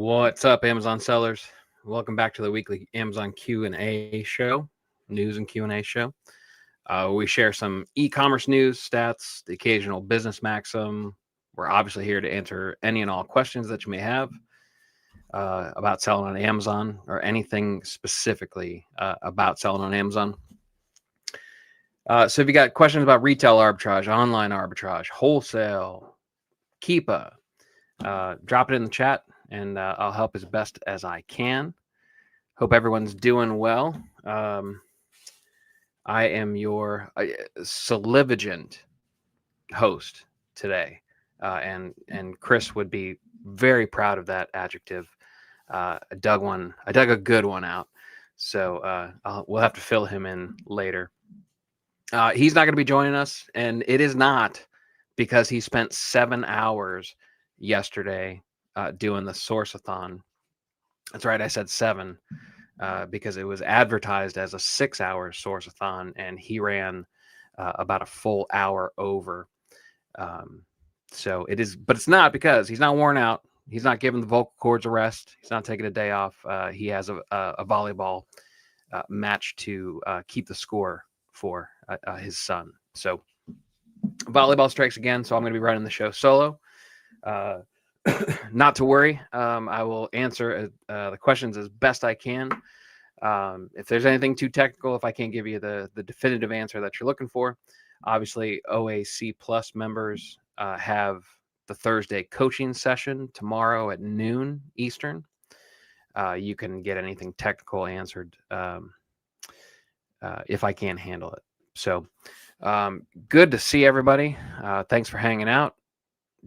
What's up, Amazon sellers? Welcome back to the weekly Amazon Q&A show, news and Q&A show. We share some e-commerce news, stats, the occasional business maxim. We're obviously here to answer any and all questions that you may have about selling on Amazon or anything specifically about selling on Amazon. So if you got questions about retail arbitrage, online arbitrage, wholesale, Keepa, drop it in the chat and I'll help as best as I can. Hope everyone's doing well. I am your salivagent host today, and Chris would be very proud of that adjective. I dug a good one out, so we'll have to fill him in later. He's not going to be joining us, and it is not because he spent 7 hours yesterday doing the source-a-thon. That's right, I said 7 because it was advertised as a 6-hour source-a-thon, and he ran about a full hour over. So it is, but it's not because he's not worn out. He's not giving the vocal cords a rest. He's not taking a day off. He has a volleyball match to keep the score for his son. So volleyball strikes again. So I'm going to be running the show solo. Not to worry. I will answer the questions as best I can. If there's anything too technical, if I can't give you the definitive answer that you're looking for, obviously OAC Plus members have the Thursday coaching session tomorrow at noon Eastern. You can get anything technical answered if I can't handle it. So good to see everybody. Thanks for hanging out.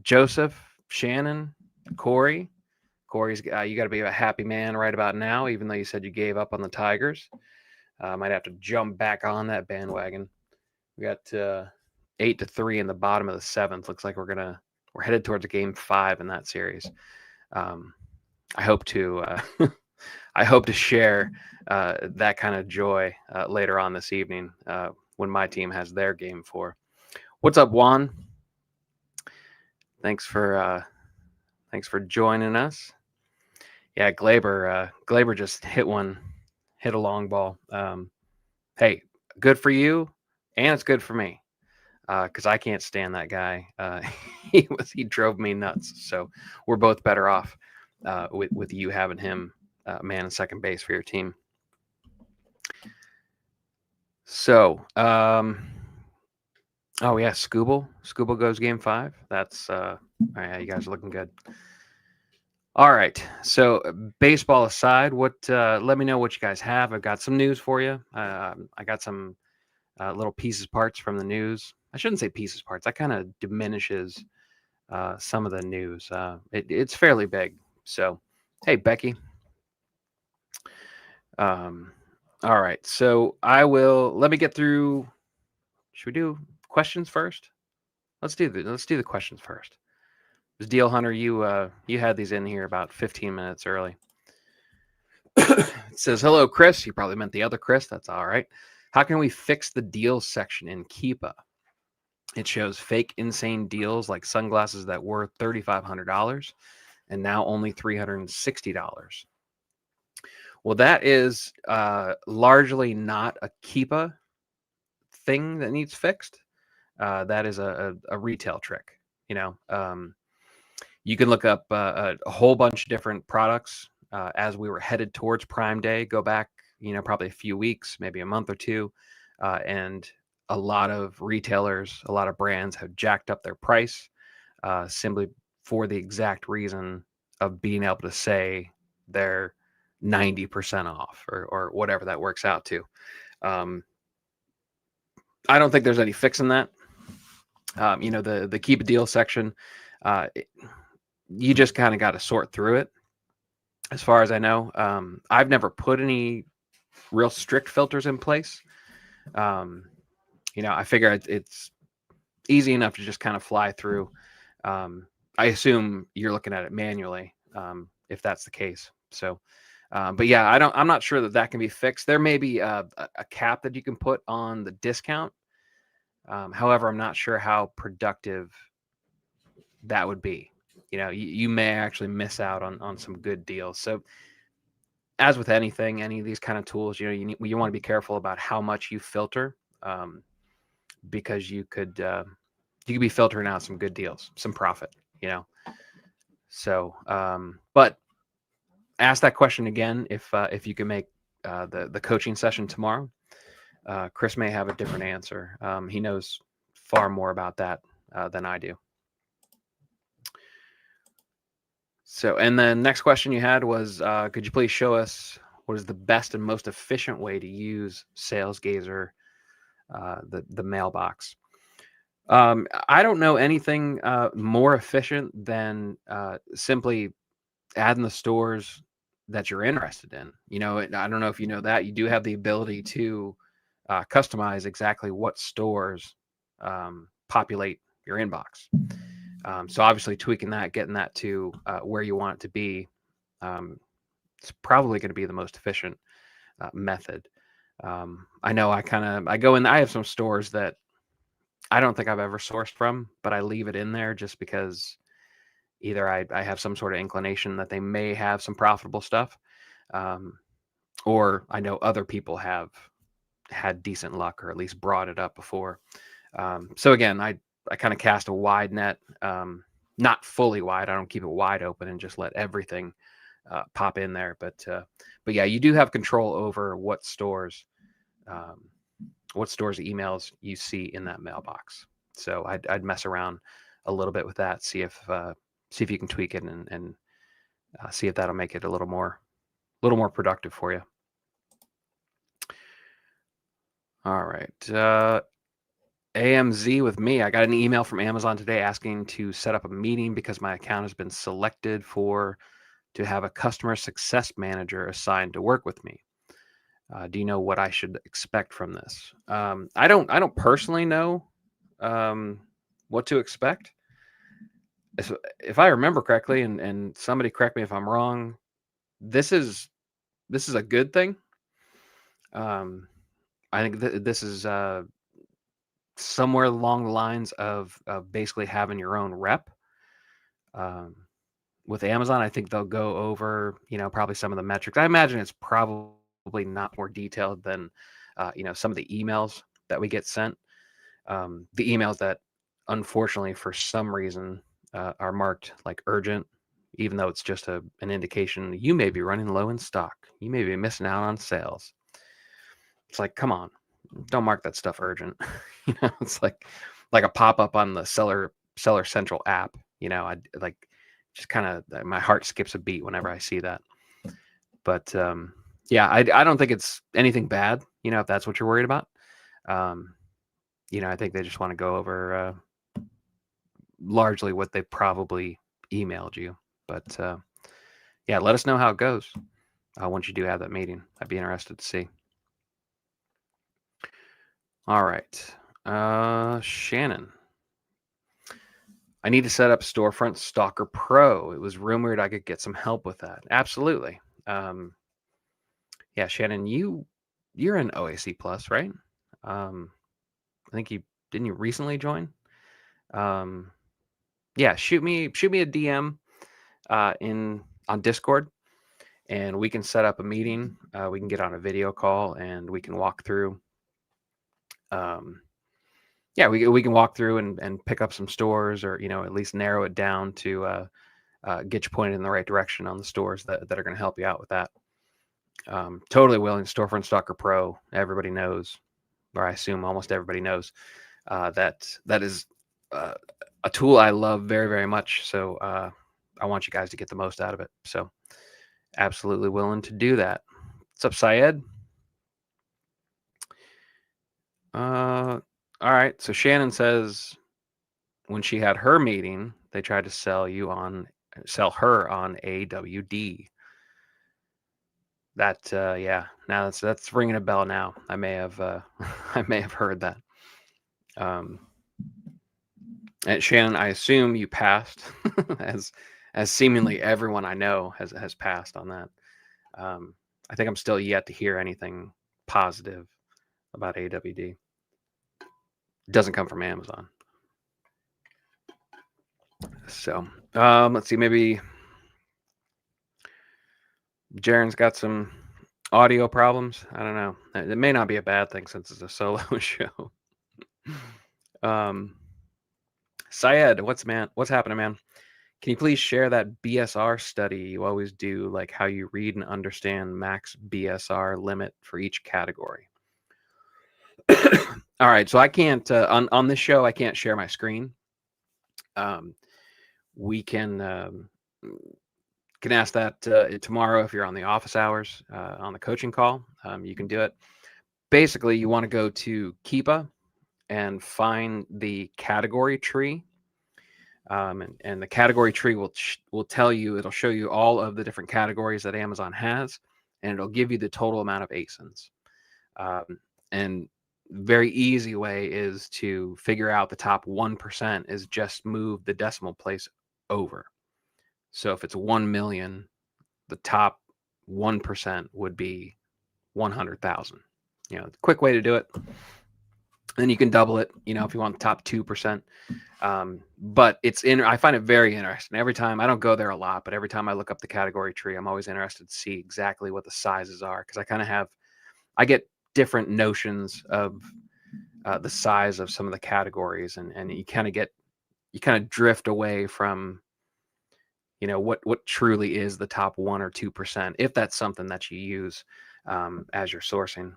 Joseph, Shannon, Corey's you got to be a happy man right about now, even though you said you gave up on the Tigers. Might have to jump back on that bandwagon. We got 8-3 in the bottom of the 7th. Looks like we're headed towards a game 5 in that series. I hope to share that kind of joy later on this evening when my team has their game 4. What's up, Juan? Thanks for joining us. Yeah, Glaber just hit a long ball. Hey, good for you, and it's good for me because I can't stand that guy. He drove me nuts. So we're both better off with you having him man in second base for your team. So, oh yeah, Scooble goes game 5. That's all right, you guys are looking good. All right, so baseball aside, let me know what you guys have. I've got some news for you. I got some little parts from the news. I shouldn't say parts. That kind of diminishes some of the news. It's fairly big. So, hey, Becky. All right, so let me get through. Should we do questions first? Let's do the questions first. Deal Hunter, you had these in here about 15 minutes early. It says, hello, Chris. You probably meant the other Chris. That's all right. How can we fix the deals section in Keepa? It shows fake insane deals like sunglasses that were $3,500 and now only $360. Well, that is largely not a Keepa thing that needs fixed. That is a retail trick. You can look up a whole bunch of different products as we were headed towards Prime Day. Go back, probably a few weeks, maybe a month or two, and a lot of retailers, a lot of brands have jacked up their price simply for the exact reason of being able to say they're 90% off or whatever that works out to. I don't think there's any fixing that. The Keep a Deal section, you just kind of got to sort through it. As far as I know, I've never put any real strict filters in place. I figure it's easy enough to just kind of fly through. I assume you're looking at it manually, if that's the case. So, but yeah, I'm not sure that can be fixed. There may be a cap that you can put on the discount. However, I'm not sure how productive that would be. you may actually miss out on some good deals. So as with anything, any of these kind of tools, you want to be careful about how much you filter, because you could be filtering out some good deals, some profit. So, but ask that question again if you can make the coaching session tomorrow. Chris may have a different answer. He knows far more about that than I do. So, and then next question you had was, could you please show us what is the best and most efficient way to use SalesGazer, the mailbox? I don't know anything more efficient than simply adding the stores that you're interested in. I don't know if you know that you do have the ability to customize exactly what stores populate your inbox. So obviously tweaking that, getting that to where you want it to be, it's probably going to be the most efficient method. I know I go in, I have some stores that I don't think I've ever sourced from, but I leave it in there just because either I have some sort of inclination that they may have some profitable stuff, or I know other people have had decent luck or at least brought it up before. So again, I kind of cast a wide net, not fully wide. I don't keep it wide open and just let everything pop in there. But yeah, you do have control over what stores emails you see in that mailbox. So I'd mess around a little bit with that, see if you can tweak it and see if that'll make it a little more productive for you. All right. AMZ with me. I got an email from Amazon today asking to set up a meeting because my account has been selected to have a customer success manager assigned to work with me. Do you know what I should expect from this? I don't personally know what to expect. If I remember correctly, and somebody correct me if I'm wrong, this is a good thing. I think this is somewhere along the lines of basically having your own rep. With Amazon, I think they'll go over, probably some of the metrics. I imagine it's probably not more detailed than, some of the emails that we get sent. The emails that, unfortunately, for some reason, are marked like urgent, even though it's just an indication you may be running low in stock. You may be missing out on sales. It's like, come on, don't mark that stuff urgent. It's like a pop-up on the Seller Central app. I like just kind of, my heart skips a beat whenever I see that. But yeah, I don't think it's anything bad, if that's what you're worried about. I think they just want to go over largely what they probably emailed you. But yeah, let us know how it goes once you do have that meeting. I'd be interested to see. All right. Shannon. I need to set up Storefront Stalker Pro. It was rumored I could get some help with that. Absolutely. Yeah, Shannon, you're in OAC Plus, right? I think didn't you recently join? Yeah, shoot me a DM on Discord, and we can set up a meeting. We can get on a video call and we can walk through. Yeah, we can walk through and pick up some stores, or at least narrow it down to get you pointed in the right direction on the stores that are going to help you out with that. Totally willing. Storefront Stalker Pro, everybody knows, or I assume almost everybody knows, that is a tool I love very, very much. So I want you guys to get the most out of it. So absolutely willing to do that. What's up, Syed? All right. So Shannon says when she had her meeting, they tried to sell her on AWD. That yeah. Now that's ringing a bell. Now I may have heard that. And Shannon, I assume you passed, as seemingly everyone I know has passed on that. I think I'm still yet to hear anything positive about AWD. It doesn't come from Amazon. So Let's see, maybe Jaren's got some audio problems. I don't know. It may not be a bad thing since it's a solo show. Syed, what's happening, man? Can you please share that BSR study you always do, like how you read and understand max BSR limit for each category? All right, so I can't on this show I can't share my screen. We can ask that tomorrow if you're on the office hours on the coaching call. You can do it. Basically, you want to go to Keepa and find the category tree. And the category tree will tell you, it'll show you all of the different categories that Amazon has, and it'll give you the total amount of ASINs. And very easy way is to figure out the top 1% is just move the decimal place over. So if it's 1 million, the top 1% would be 100,000. Quick way to do it. Then you can double it, if you want the top 2%. But I find it very interesting. Every time, I don't go there a lot, but every time I look up the category tree, I'm always interested to see exactly what the sizes are, because I get different notions of the size of some of the categories, and you kind of drift away from what truly is the top 1 or 2%, if that's something that you use as you're sourcing.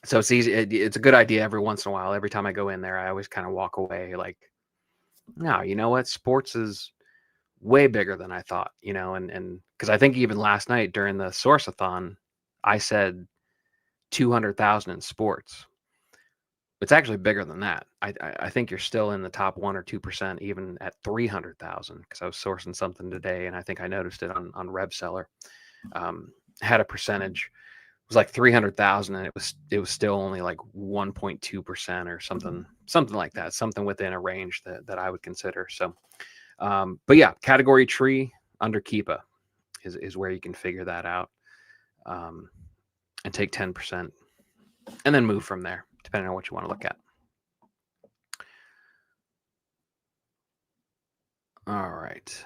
So it's easy. It's a good idea every once in a while. Every time I go in there, I always kind of walk away like, no, you know what? Sports is way bigger than I thought, and because I think even last night during the Source-a-thon, I said 200,000 in sports. It's actually bigger than that. I think you're still in the top 1 or 2%, even at 300,000, because I was sourcing something today, and I think I noticed it on RevSeller. Had a percentage. It was like 300,000, and it was still only like 1.2% or something like that, something within a range that I would consider. So, but yeah, category tree under Keepa is where you can figure that out, and take 10%, and then move from there, depending on what you want to look at. All right.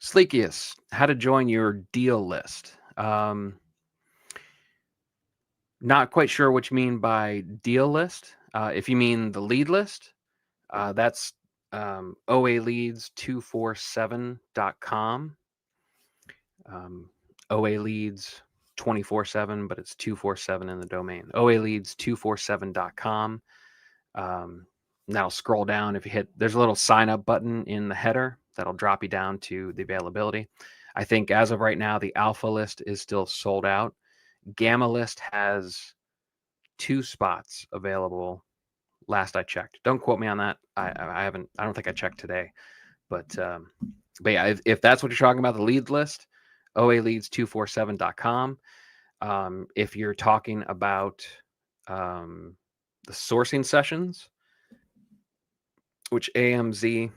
Sleekiest, how to join your deal list. Not quite sure what you mean by deal list. If you mean the lead list, that's oaleads247.com. oaleads 24/7, but it's 247 in the domain. oaleads247.com. That'll scroll down. If you hit, there's a little sign up button in the header that'll drop you down to the availability. I think as of right now, the alpha list is still sold out. Gamma list has 2 spots available. Last I checked. Don't quote me on that. I don't think I checked today, but yeah, if that's what you're talking about, the lead list, oaleads247.com. If you're talking about the sourcing sessions, which AMZ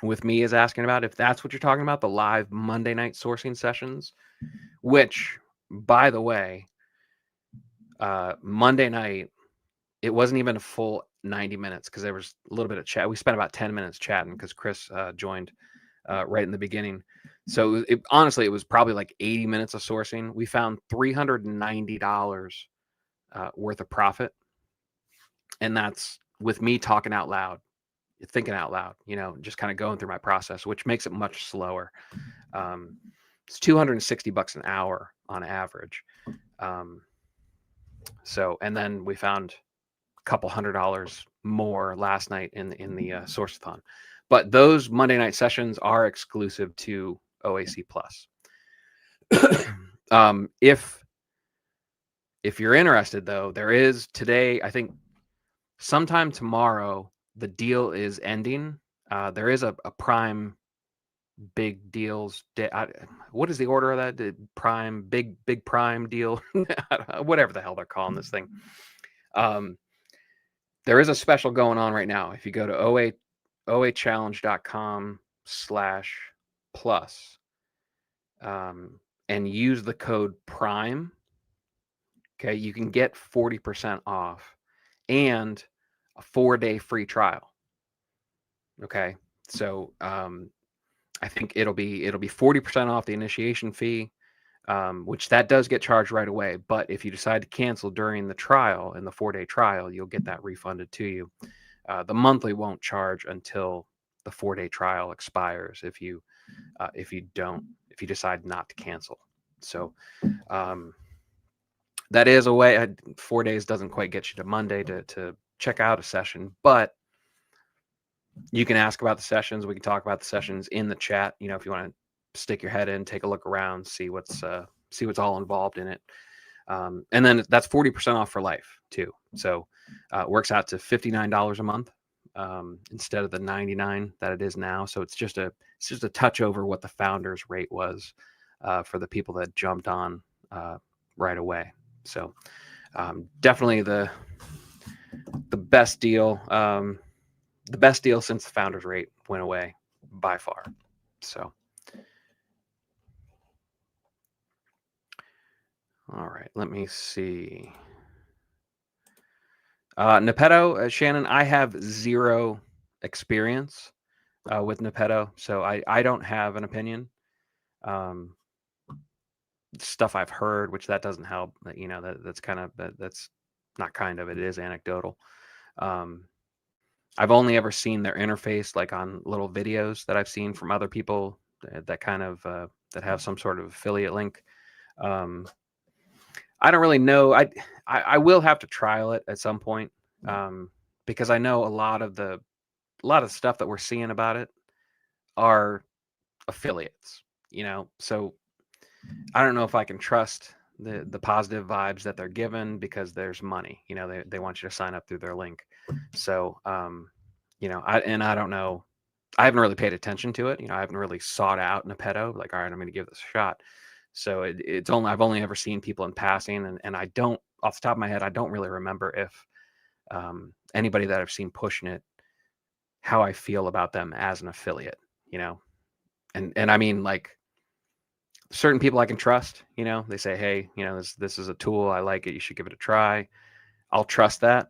with me is asking about, if that's what you're talking about, the live Monday night sourcing sessions, which, by the way, Monday night, it wasn't even a full 90 minutes because there was a little bit of chat. We spent about 10 minutes chatting because Chris joined right in the beginning. So honestly, it was probably like 80 minutes of sourcing. We found $390 worth of profit. And that's with me talking out loud, thinking out loud, just kind of going through my process, which makes it much slower. It's $260 an hour on average. So, and then we found a couple $100 more last night in the Source-a-thon. But those Monday night sessions are exclusive to OAC Plus. If you're interested, though, there is today, I think sometime tomorrow, the deal is ending. There is a Prime big deals. What is the order of that? The Prime, big Prime deal, whatever the hell they're calling this thing. There is a special going on right now. If you go to oachallenge.com/plus and use the code PRIME, Okay, you can get 40% off and a 4-day free trial. Okay, so I think it'll be 40% off the initiation fee, which that does get charged right away. But if you decide to cancel during the trial, in the 4-day trial, you'll get that refunded to you. The monthly won't charge until the 4-day trial expires if you decide not to cancel. So that is a way. 4 days doesn't quite get you to Monday to check out a session, but you can ask about the sessions. We can talk about the sessions in the chat. If you want to stick your head in, take a look around, see what's all involved in it. And then that's 40% off for life too. So it works out to $59 a month instead of the $99 that it is now. So it's just a touch over what the founders rate was for the people that jumped on right away. So definitely the best deal. The best deal since the founders rate went away by far. So, all right, let me see. Nepetto, Shannon, I have zero experience with Nepetto, so I don't have an opinion. Stuff I've heard, which that doesn't help. That's kind of that's not kind of, it is anecdotal. I've only ever seen their interface like on little videos that I've seen from other people that kind of that have some sort of affiliate link. I don't really know. I will have to trial it at some point because I know a lot of the stuff that we're seeing about it are affiliates. So I don't know if I can trust the positive vibes that they're given because there's money. They want you to sign up through their link. So I don't know. I haven't really paid attention to it. I haven't really sought out Nepetto. Like, all right, I'm going to give this a shot. So I've only ever seen people in passing, and I don't, off the top of my head, I don't really remember if anybody that I've seen pushing it, how I feel about them as an affiliate. And I mean, like, certain people I can trust. They say, hey, this is a tool, I like it, you should give it a try. I'll trust that.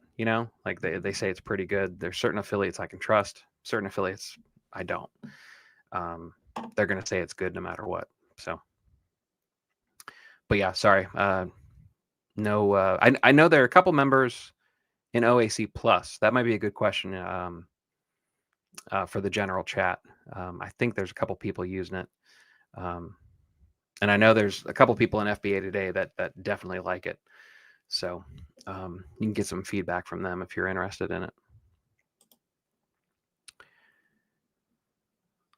Like they say it's pretty good. There's certain affiliates I can trust, certain affiliates I don't. They're going to say it's good no matter what. So, but yeah, sorry. No, I know there are a couple members in OAC Plus. That might be a good question for the general chat. I think there's a couple people using it. And I know there's a couple people in FBA today that definitely like it. So you can get some feedback from them if you're interested in it.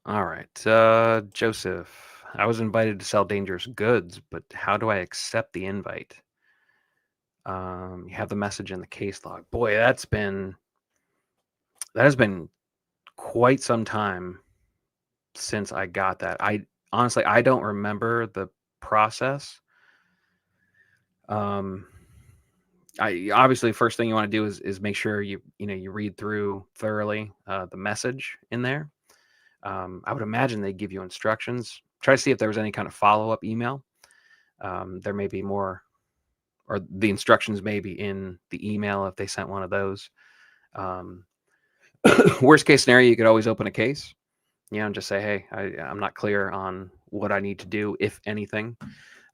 All right. Joseph, I was invited to sell dangerous goods, but how do I accept the invite? You have the message in the case log. Boy, that has been quite some time since I got that. Honestly, I don't remember the process. Obviously, first thing you want to do is make sure you read through thoroughly the message in there. I would imagine they give you instructions. Try to see if there was any kind of follow-up email. There may be more, or the instructions may be in the email if they sent one of those. Worst case scenario, you could always open a case, and just say, hey, I'm not clear on what I need to do, if anything,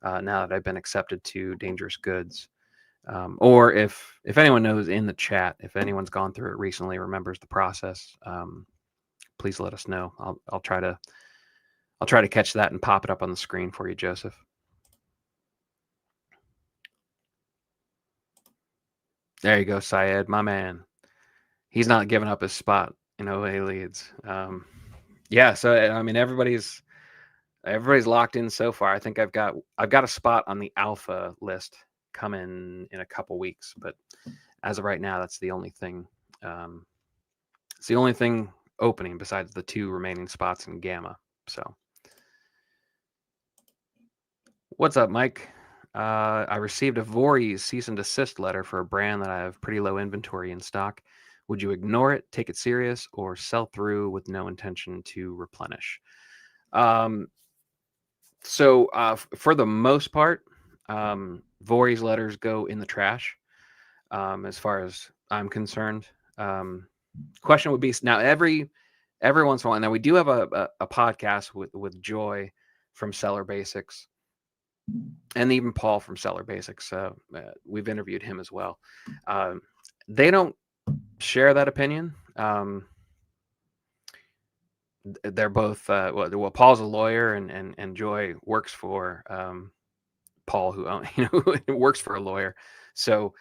now that I've been accepted to dangerous goods. Or if anyone knows in the chat, if anyone's gone through it recently, remembers the process, please let us know. I'll try to catch that and pop it up on the screen for you, Joseph. There you go, Syed, my man. He's not giving up his spot in OA leads. Yeah, so I mean, everybody's locked in so far. I think I've got a spot on the alpha list coming in a couple weeks, but as of right now, that's the only thing. It's the only thing opening besides the 2 remaining spots in gamma. So, what's up, Mike? I received a Voorhees cease and desist letter for a brand that I have pretty low inventory in stock. Would you ignore it, take it serious, or sell through with no intention to replenish? So for the most part, Voorhees letters go in the trash, as far as I'm concerned. Question would be, now every once in a while, now we do have a podcast with Joy from Seller Basics, and even Paul from Seller Basics. We've interviewed him as well. They don't share that opinion. They're both well, Paul's a lawyer, and Joy works for Paul, who works for a lawyer. So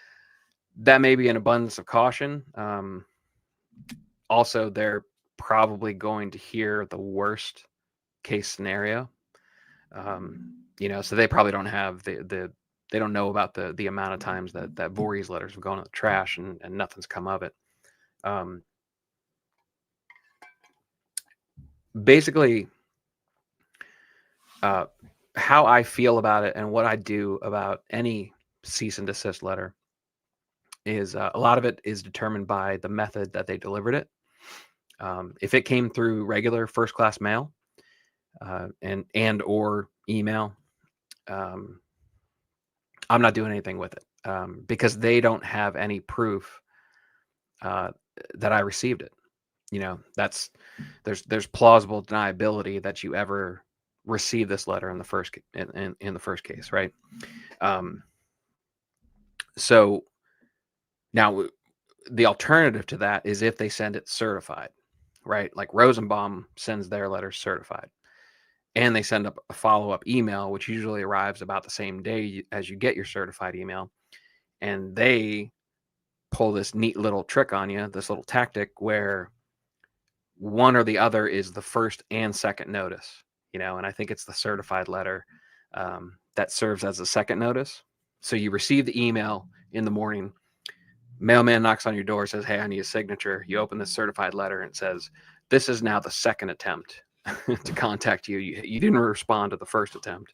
that may be an abundance of caution. Also, they're probably going to hear the worst case scenario. So they probably don't have they don't know about the amount of times that Voorhees letters have gone in the trash and nothing's come of it. Basically, how I feel about it and what I do about any cease and desist letter is a lot of it is determined by the method that they delivered it. If it came through regular first class mail and or email, I'm not doing anything with it, because they don't have any proof that I received it. There's plausible deniability that you ever received this letter in the first case, right? So now the alternative to that is if they send it certified, right? Like Rosenbaum sends their letters certified, and they send up a follow-up email, which usually arrives about the same day as you get your certified email, and they pull this neat little trick on you, this little tactic where one or the other is the first and second notice, and I think it's the certified letter that serves as a second notice. So you receive the email in the morning, mailman knocks on your door, says, "Hey, I need a signature." You open this certified letter and it says, "This is now the second attempt to contact you. You didn't respond to the first attempt."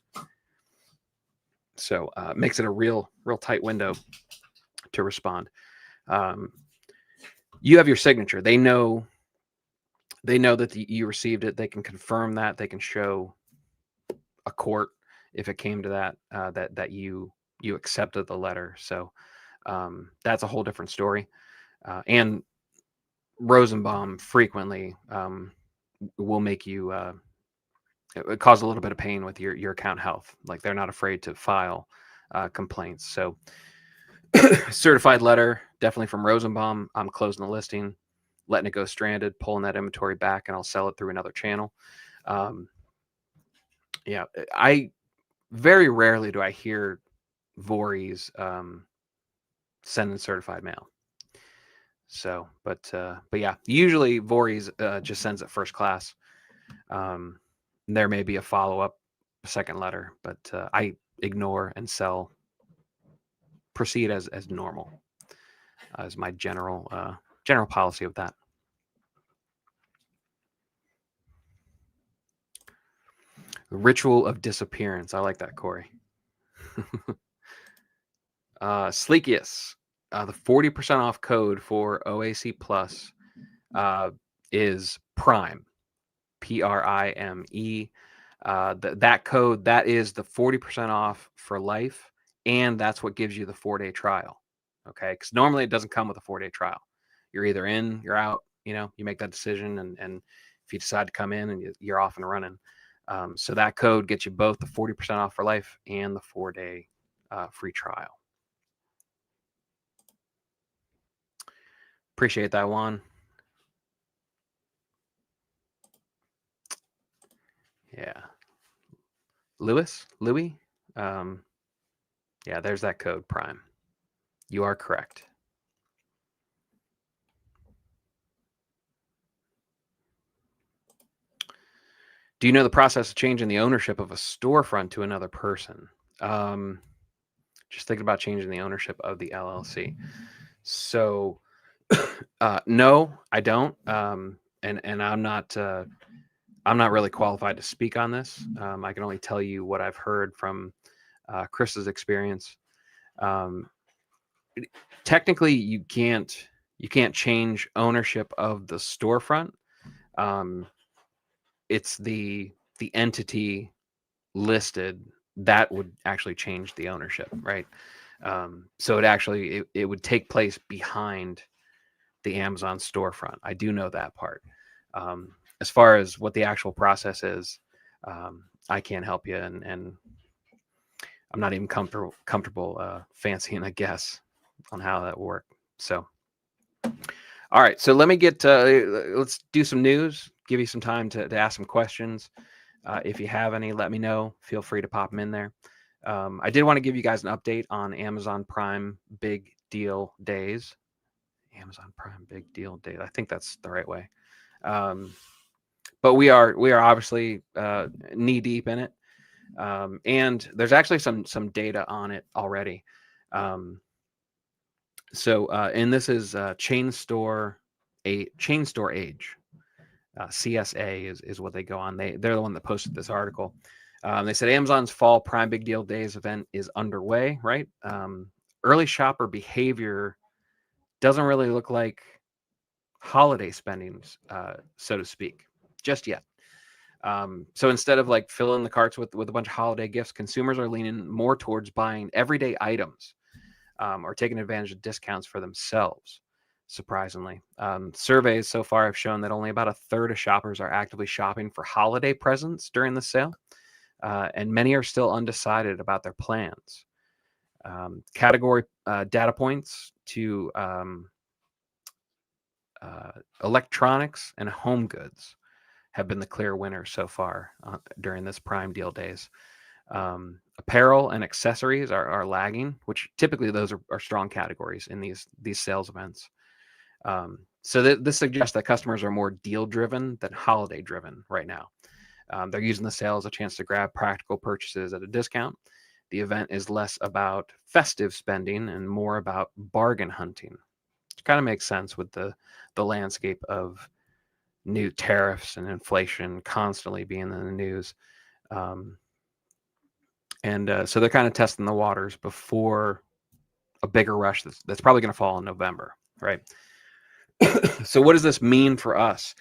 So it makes it a real tight window to respond. You have your signature. They know that you received it. They can confirm that. They can show a court, if it came to that, that you accepted the letter. So that's a whole different story. And Rosenbaum frequently will make you cause a little bit of pain with your account health. Like, they're not afraid to file complaints. So certified letter, definitely from Rosenbaum. I'm closing the listing, letting it go stranded, pulling that inventory back, and I'll sell it through another channel. I very rarely do I hear Voorhees sending certified mail. So, but yeah, usually Voorhees just sends it first class. There may be a follow-up second letter, but I ignore and sell, proceed as normal, as my general policy of that. Ritual of disappearance. I like that, Corey. Sleekius, the 40% off code for OAC Plus is Prime, Prime. That code, that is the 40% off for life, and that's what gives you the 4-day trial. Okay, because normally it doesn't come with a 4-day trial. You're either in, you're out. You make that decision, and if you decide to come in, and you're off and running. So that code gets you both the 40% off for life and the 4-day free trial. Appreciate that, Juan. Yeah. Louis? Yeah, there's that code, Prime. You are correct. Do you know the process of changing the ownership of a storefront to another person? Just thinking about changing the ownership of the LLC. So, no, I don't. And I'm not really qualified to speak on this. I can only tell you what I've heard from Chris's experience. Technically, you can't change ownership of the storefront. It's the entity listed that would actually change the ownership, right? So it would take place behind the Amazon storefront. I do know that part. As far as what the actual process is, I can't help you, and I'm not even comfortable fancying a guess on how that worked. So, all right. So let me let's do some news. Give you some time to ask some questions. If you have any, let me know. Feel free to pop them in there. I did want to give you guys an update on Amazon Prime Big Deal Days. Amazon Prime Big Deal Days. I think that's the right way. But we are obviously knee deep in it, and there's actually some data on it already. And this is chain store age. CSA is what they go on. They're the one that posted this article. They said Amazon's Fall Prime Big Deal Days event is underway, right? Early shopper behavior doesn't really look like holiday spendings, so to speak, just yet. So instead of like filling the carts with a bunch of holiday gifts, consumers are leaning more towards buying everyday items or taking advantage of discounts for themselves. Surprisingly, surveys so far have shown that only about a third of shoppers are actively shopping for holiday presents during the sale, and many are still undecided about their plans. Category data points to electronics and home goods have been the clear winners so far during this Prime Deal Days. Apparel and accessories are lagging, which typically those are strong categories in these sales events. So this suggests that customers are more deal-driven than holiday-driven right now. They're using the sale as a chance to grab practical purchases at a discount. The event is less about festive spending and more about bargain hunting, which kind of makes sense with the landscape of new tariffs and inflation constantly being in the news. So they're kind of testing the waters before a bigger rush that's probably going to fall in November, right? So what does this mean for us?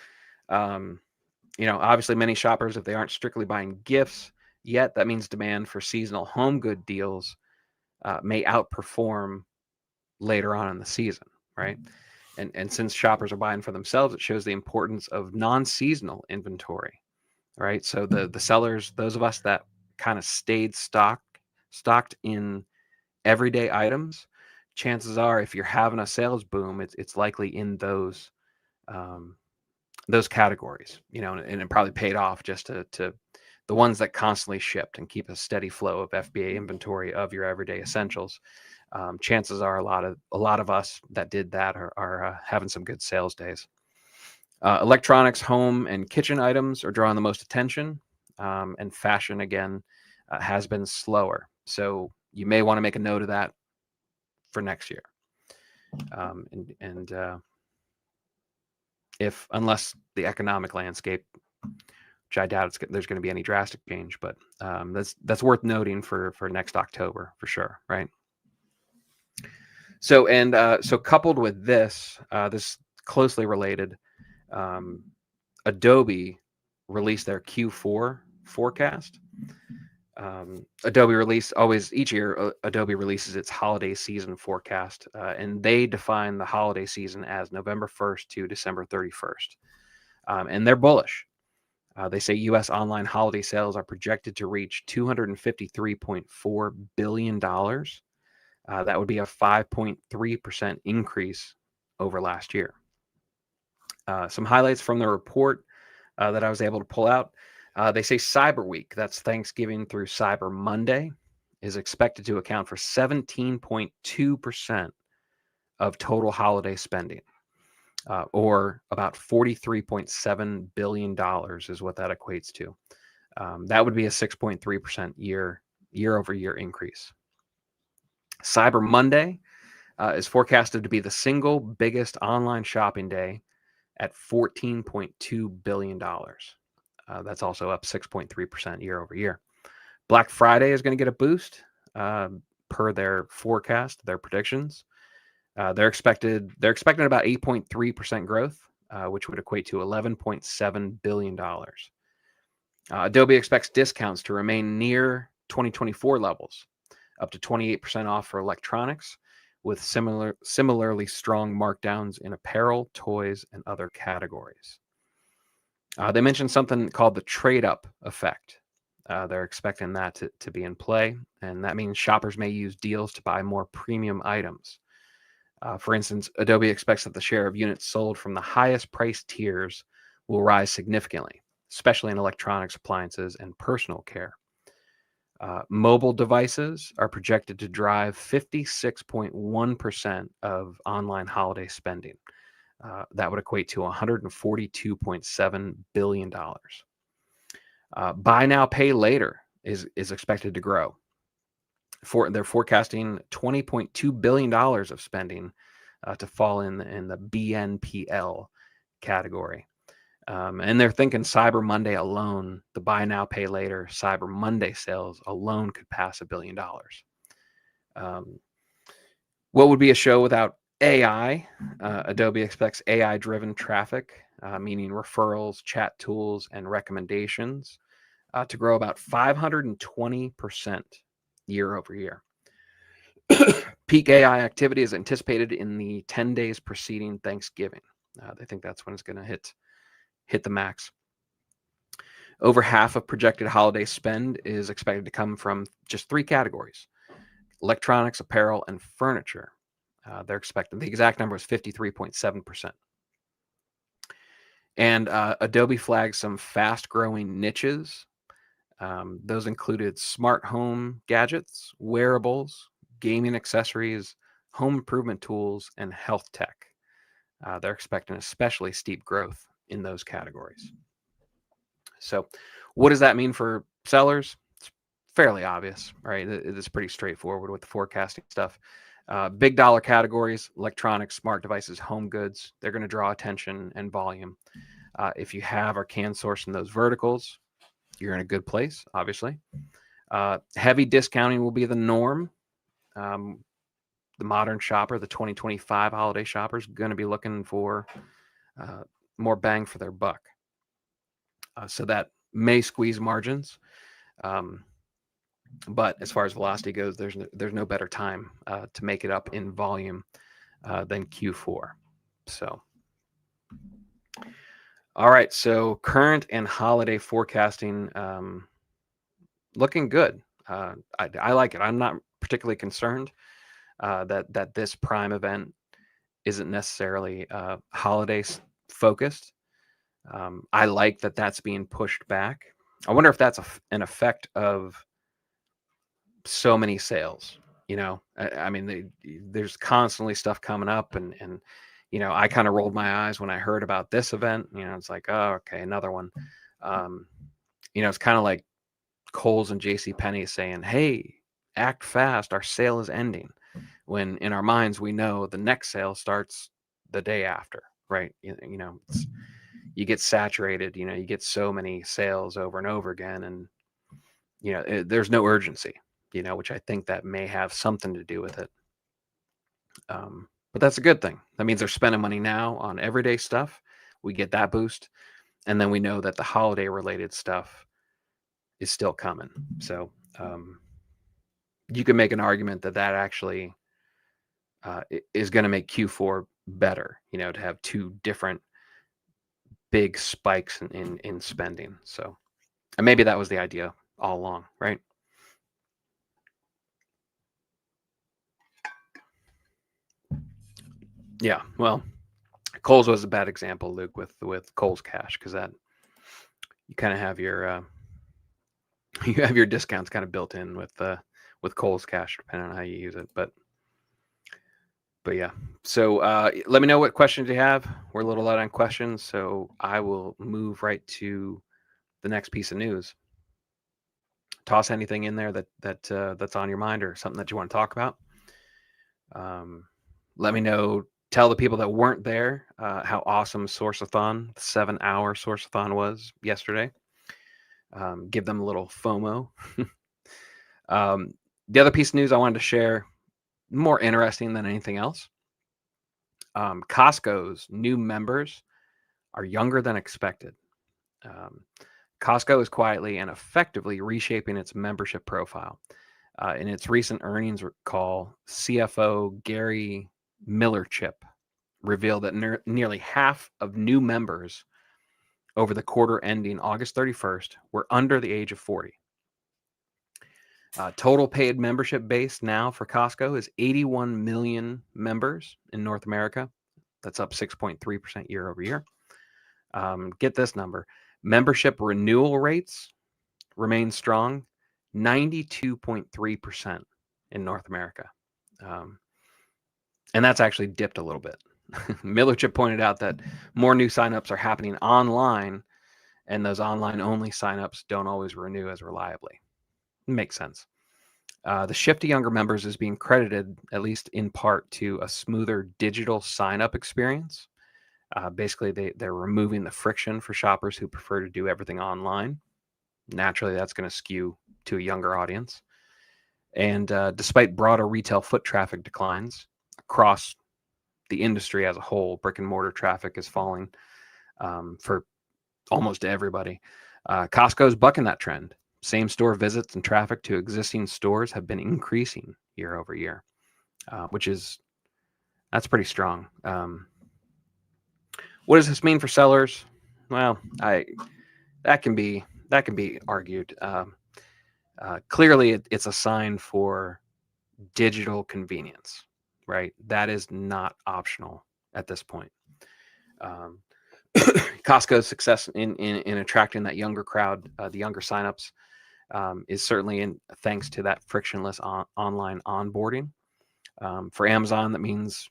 Obviously many shoppers, if they aren't strictly buying gifts yet, that means demand for seasonal home good deals may outperform later on in the season, right? And since shoppers are buying for themselves, it shows the importance of non-seasonal inventory, right? So the sellers, those of us that kind of stayed stocked in everyday items, chances are if you're having a sales boom, it's likely in those categories, and it probably paid off just to the ones that constantly shipped and keep a steady flow of FBA inventory of your everyday essentials. Chances are a lot of us that did that are having some good sales days. Electronics, home, and kitchen items are drawing the most attention, and fashion again has been slower. So you may want to make a note of that for next year. Unless the economic landscape, which I doubt there's going to be any drastic change, but that's worth noting for next October for sure, right? So coupled with this closely related, Adobe released their Q4 forecast. Each year Adobe releases its holiday season forecast, and they define the holiday season as November 1st to December 31st, and they're bullish. They say U.S. online holiday sales are projected to reach $253.4 billion. That would be a 5.3% increase over last year. Some highlights from the report that I was able to pull out. They say Cyber Week, that's Thanksgiving through Cyber Monday, is expected to account for 17.2% of total holiday spending, or about $43.7 billion is what that equates to. That would be a 6.3% year-over-year increase. Cyber Monday is forecasted to be the single biggest online shopping day at $14.2 billion. That's also up 6.3% year over year. Black Friday is going to get a boost per their forecast, their predictions. They're expecting about 8.3% growth, which would equate to $11.7 billion. Adobe expects discounts to remain near 2024 levels, up to 28% off for electronics, with similarly strong markdowns in apparel, toys, and other categories. They mentioned something called the trade-up effect. They're expecting that to be in play, and that means shoppers may use deals to buy more premium items. For instance, Adobe expects that the share of units sold from the highest price tiers will rise significantly, especially in electronics, appliances, and personal care. Mobile devices are projected to drive 56.1% of online holiday spending. That would equate to $142.7 billion. Buy now, pay later is expected to grow. They're forecasting $20.2 billion of spending to fall in the BNPL category. And they're thinking Cyber Monday alone, the buy now, pay later Cyber Monday sales alone could pass $1 billion. What would be a show without AI? Adobe expects AI-driven traffic, meaning referrals, chat tools, and recommendations, to grow about 520% year over year. Peak AI activity is anticipated in the 10 days preceding Thanksgiving. They think that's when it's going to hit the max. Over half of projected holiday spend is expected to come from just 3 categories: electronics, apparel, and furniture. They're expecting the exact number is 53.7%. And Adobe flagged some fast-growing niches. Those included smart home gadgets, wearables, gaming accessories, home improvement tools, and health tech. They're expecting especially steep growth in those categories. So what does that mean for sellers? It's fairly obvious, right? It is pretty straightforward with the forecasting stuff. Big dollar categories: electronics, smart devices, home goods, they're going to draw attention and volume. If you have or can source in those verticals, you're in a good place, obviously. Heavy discounting will be the norm. The modern shopper, the 2025 holiday shopper, is going to be looking for more bang for their buck. So that may squeeze margins. But as far as velocity goes, there's no better time to make it up in volume than Q4. So, all right. So current and holiday forecasting looking good. I like it. I'm not particularly concerned that this Prime event isn't necessarily holiday focused. I like that that's being pushed back. I wonder if that's an effect of so many sales. I mean, there's constantly stuff coming up, and I kind of rolled my eyes when I heard about this event. It's like, oh, okay, another one. It's kind of like Kohl's and JCPenney saying, hey, act fast, our sale is ending. When in our minds, we know the next sale starts the day after, right? You get saturated, you get so many sales over and over again, and there's no urgency, which I think that may have something to do with it. But that's a good thing. That means they're spending money now on everyday stuff. We get that boost, and then we know that the holiday related stuff is still coming. So you can make an argument that actually is going to make Q4 better, to have 2 different big spikes in spending. So, and maybe that was the idea all along, right? Yeah, well, Kohl's was a bad example, Luke, with Kohl's Cash, because that you kind of have your you have your discounts kind of built in with Kohl's Cash, depending on how you use it. But yeah, so let me know what questions you have. We're a little light on questions, so I will move right to the next piece of news. Toss anything in there that's on your mind or something that you want to talk about. Let me know. Tell the people that weren't there how awesome Sourceathon, the 7-hour Sourceathon, was yesterday. Give them a little FOMO. The other piece of news I wanted to share, more interesting than anything else. Costco's new members are younger than expected. Costco is quietly and effectively reshaping its membership profile. In its recent earnings call, CFO Gary Millerchip revealed that nearly half of new members over the quarter ending August 31st were under the age of 40. Total paid membership base now for Costco is 81 million members in North America. That's up 6.3% year over year. Get this number. Membership renewal rates remain strong, 92.3% in North America. And that's actually dipped a little bit. Millerchip pointed out that more new signups are happening online, and those online-only signups don't always renew as reliably. Makes sense. The shift to younger members is being credited, at least in part, to a smoother digital sign-up experience. Basically, they're removing the friction for shoppers who prefer to do everything online. Naturally, that's going to skew to a younger audience. And despite broader retail foot traffic declines across the industry as a whole, brick and mortar traffic is falling for almost everybody. Costco is bucking that trend. Same store visits and traffic to existing stores have been increasing year over year, that's pretty strong. What does this mean for sellers? Well, that can be argued. Clearly, it's a sign for digital convenience, right? That is not optional at this point. Costco's success in attracting that younger crowd, the younger signups, is certainly thanks to that frictionless online onboarding. For Amazon, that means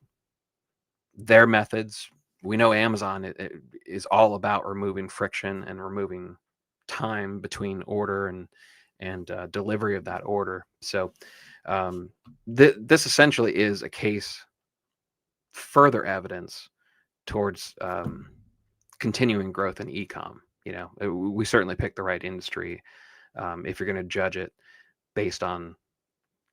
their methods. We know Amazon it is all about removing friction and removing time between order and delivery of that order. So this essentially is a case, further evidence towards continuing growth in e-com. We certainly picked the right industry if you're going to judge it based on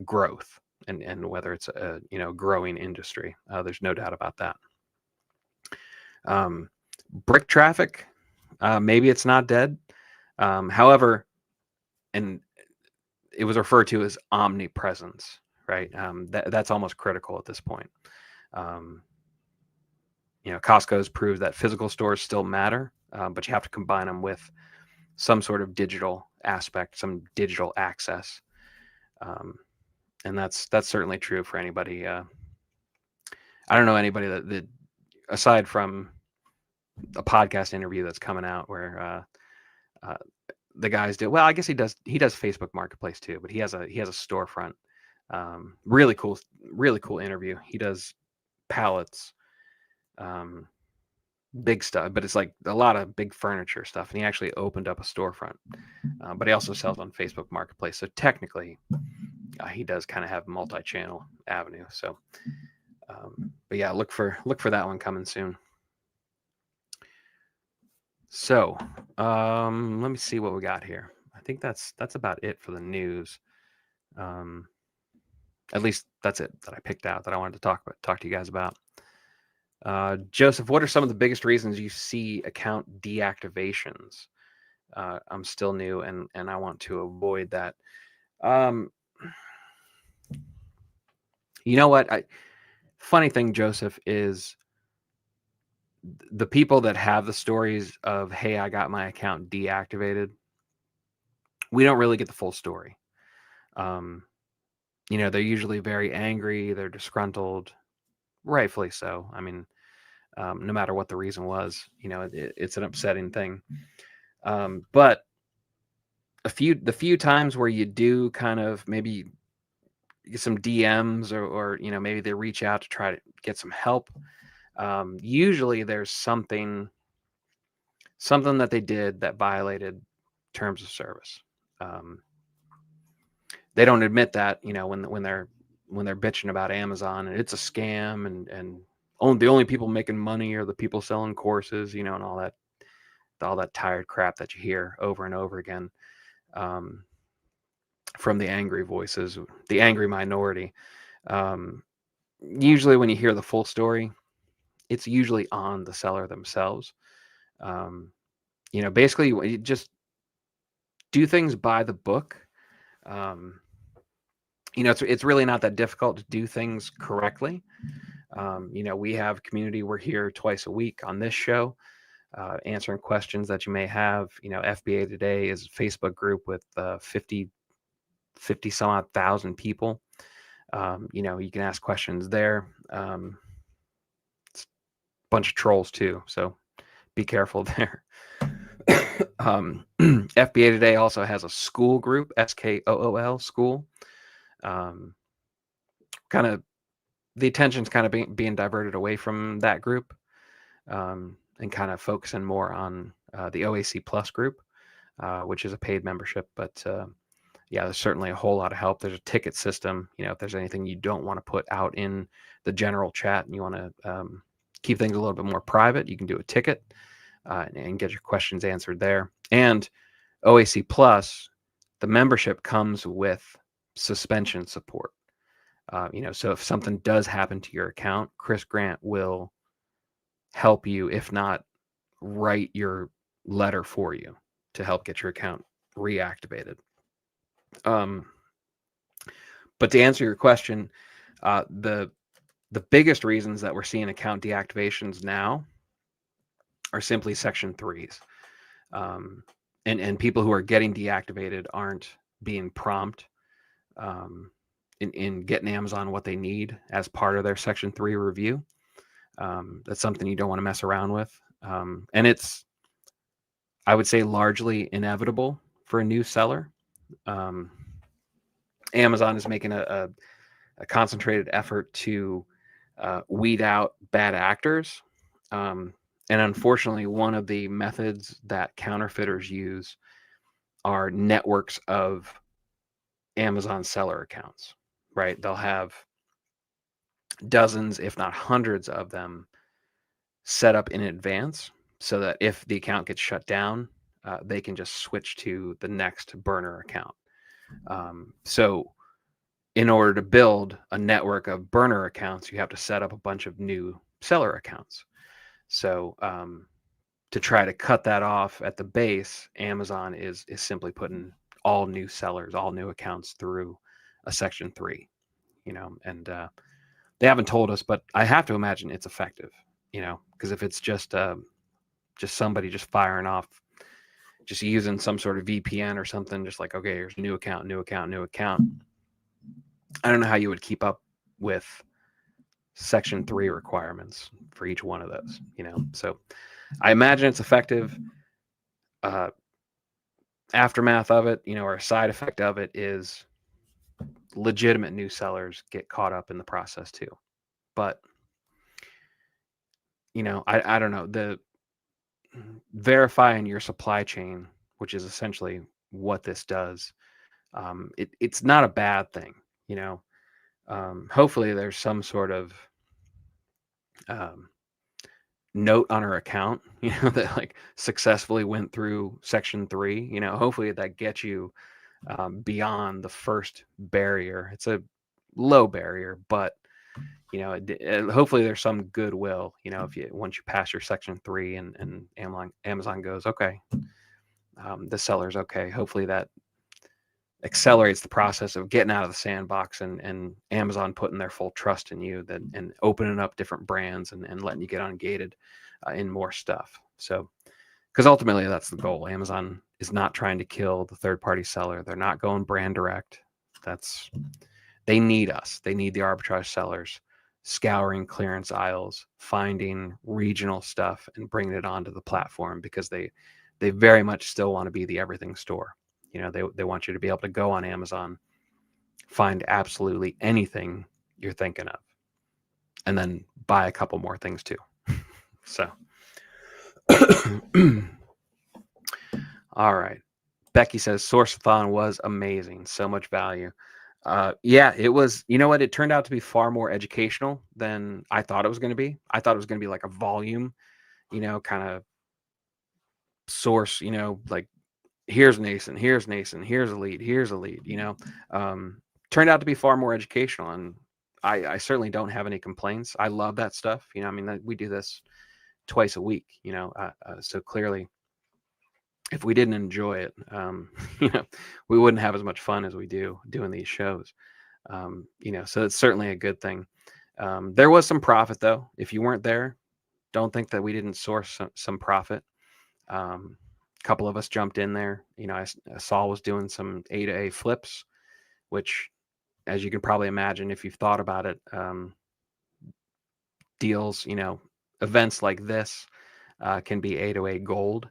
growth and whether it's a growing industry. There's no doubt about that. Brick traffic, maybe it's not dead. However, and it was referred to as omnipresence, right? That's almost critical at this point. Costco's proved that physical stores still matter, but you have to combine them with some sort of digital aspect, some digital access. And that's certainly true for anybody. I don't know anybody that aside from a podcast interview that's coming out where the guys do, well, I guess he does Facebook Marketplace too, but he has a storefront. Really cool interview. He does pallets, big stuff, but it's like a lot of big furniture stuff. And he actually opened up a storefront, but he also sells on Facebook Marketplace. So technically he does kind of have multi-channel avenue. So, but yeah, look for that one coming soon. So, let me see what we got here. I think that's about it for the news. At least that's it that I picked out that I wanted to talk to you guys about. Joseph, what are some of the biggest reasons you see account deactivations? I'm still new and I want to avoid that. You know what? Funny thing, Joseph, is the people that have the stories of, hey, I got my account deactivated, we don't really get the full story. They're usually very angry, they're disgruntled, rightfully so. I mean, no matter what the reason was, it's an upsetting thing. But the few times where you do kind of maybe get some DMs or maybe they reach out to try to get some help, usually there's something that they did that violated terms of service. They don't admit that, when they're bitching about Amazon and it's a scam and the only people making money are the people selling courses, and all that tired crap that you hear over and over again from the angry voices, the angry minority. Usually when you hear the full story, it's usually on the seller themselves. Basically do things by the book. It's really not that difficult to do things correctly. We have community. We're here twice a week on this show, answering questions that you may have. FBA Today is a Facebook group with 50 some odd thousand people. You can ask questions there. It's a bunch of trolls too, so be careful there. FBA Today also has a school group, SKOOL school. Kind of the attention's kind of being diverted away from that group, and kind of focusing more on the OAC Plus group, which is a paid membership. But yeah, there's certainly a whole lot of help. There's a ticket system. If there's anything you don't want to put out in the general chat and you want to keep things a little bit more private, you can do a ticket and get your questions answered there. And OAC Plus, the membership comes with suspension support. So if something does happen to your account, Chris Grant will help you, if not write your letter for you to help get your account reactivated. But to answer your question, the biggest reasons that we're seeing account deactivations now are simply Section 3s. And people who are getting deactivated aren't being prompt in getting Amazon what they need as part of their Section 3 review. That's something you don't want to mess around with. And it's, I would say, largely inevitable for a new seller. Amazon is making a concentrated effort to weed out bad actors. And unfortunately, one of the methods that counterfeiters use are networks of Amazon seller accounts, right? They'll have dozens, if not hundreds of them set up in advance so that if the account gets shut down, they can just switch to the next burner account. So in order to build a network of burner accounts, you have to set up a bunch of new seller accounts. So to try to cut that off at the base, Amazon is simply putting all new sellers, all new accounts through a Section 3, and they haven't told us, but I have to imagine it's effective, because if it's just somebody just firing off, just using some sort of VPN or something, just like, okay, here's new account, new account, new account. I don't know how you would keep up with Section 3 requirements for each one of those, So I imagine it's effective. Aftermath of it, or a side effect of it is legitimate new sellers get caught up in the process too. But, I don't know. The verifying your supply chain, which is essentially what this does, it's not a bad thing, hopefully there's some sort of note on our account, that like successfully went through Section 3, hopefully that gets you beyond the first barrier. It's a low barrier, but hopefully there's some goodwill, if once you pass your Section 3 and Amazon goes, okay, the seller's okay. Hopefully that accelerates the process of getting out of the sandbox and Amazon putting their full trust in you, and opening up different brands and letting you get ungated in more stuff. So, because ultimately that's the goal. Amazon is not trying to kill the third-party seller. They're not going brand direct. They need us. They need the arbitrage sellers scouring clearance aisles, finding regional stuff and bringing it onto the platform, because they very much still want to be the everything store. They want you to be able to go on Amazon, find absolutely anything you're thinking of, and then buy a couple more things too. So, all right. Becky says Sourceathon was amazing. So much value. Yeah, it was. You know what? It turned out to be far more educational than I thought it was going to be. I thought it was going to be like a volume, kind of source, like here's Nason, here's Elite, here's Elite, turned out to be far more educational. And I certainly don't have any complaints. I love that stuff. We do this twice a week, so clearly if we didn't enjoy it, you know, we wouldn't have as much fun as we do doing these shows. You know, so it's certainly a good thing. There was some profit though. If you weren't there, don't think that we didn't source some profit. A couple of us jumped in there. You know, I Saul was doing some A to A flips, which, as you can probably imagine, if you've thought about it, deals, you know, events like this can be A to A gold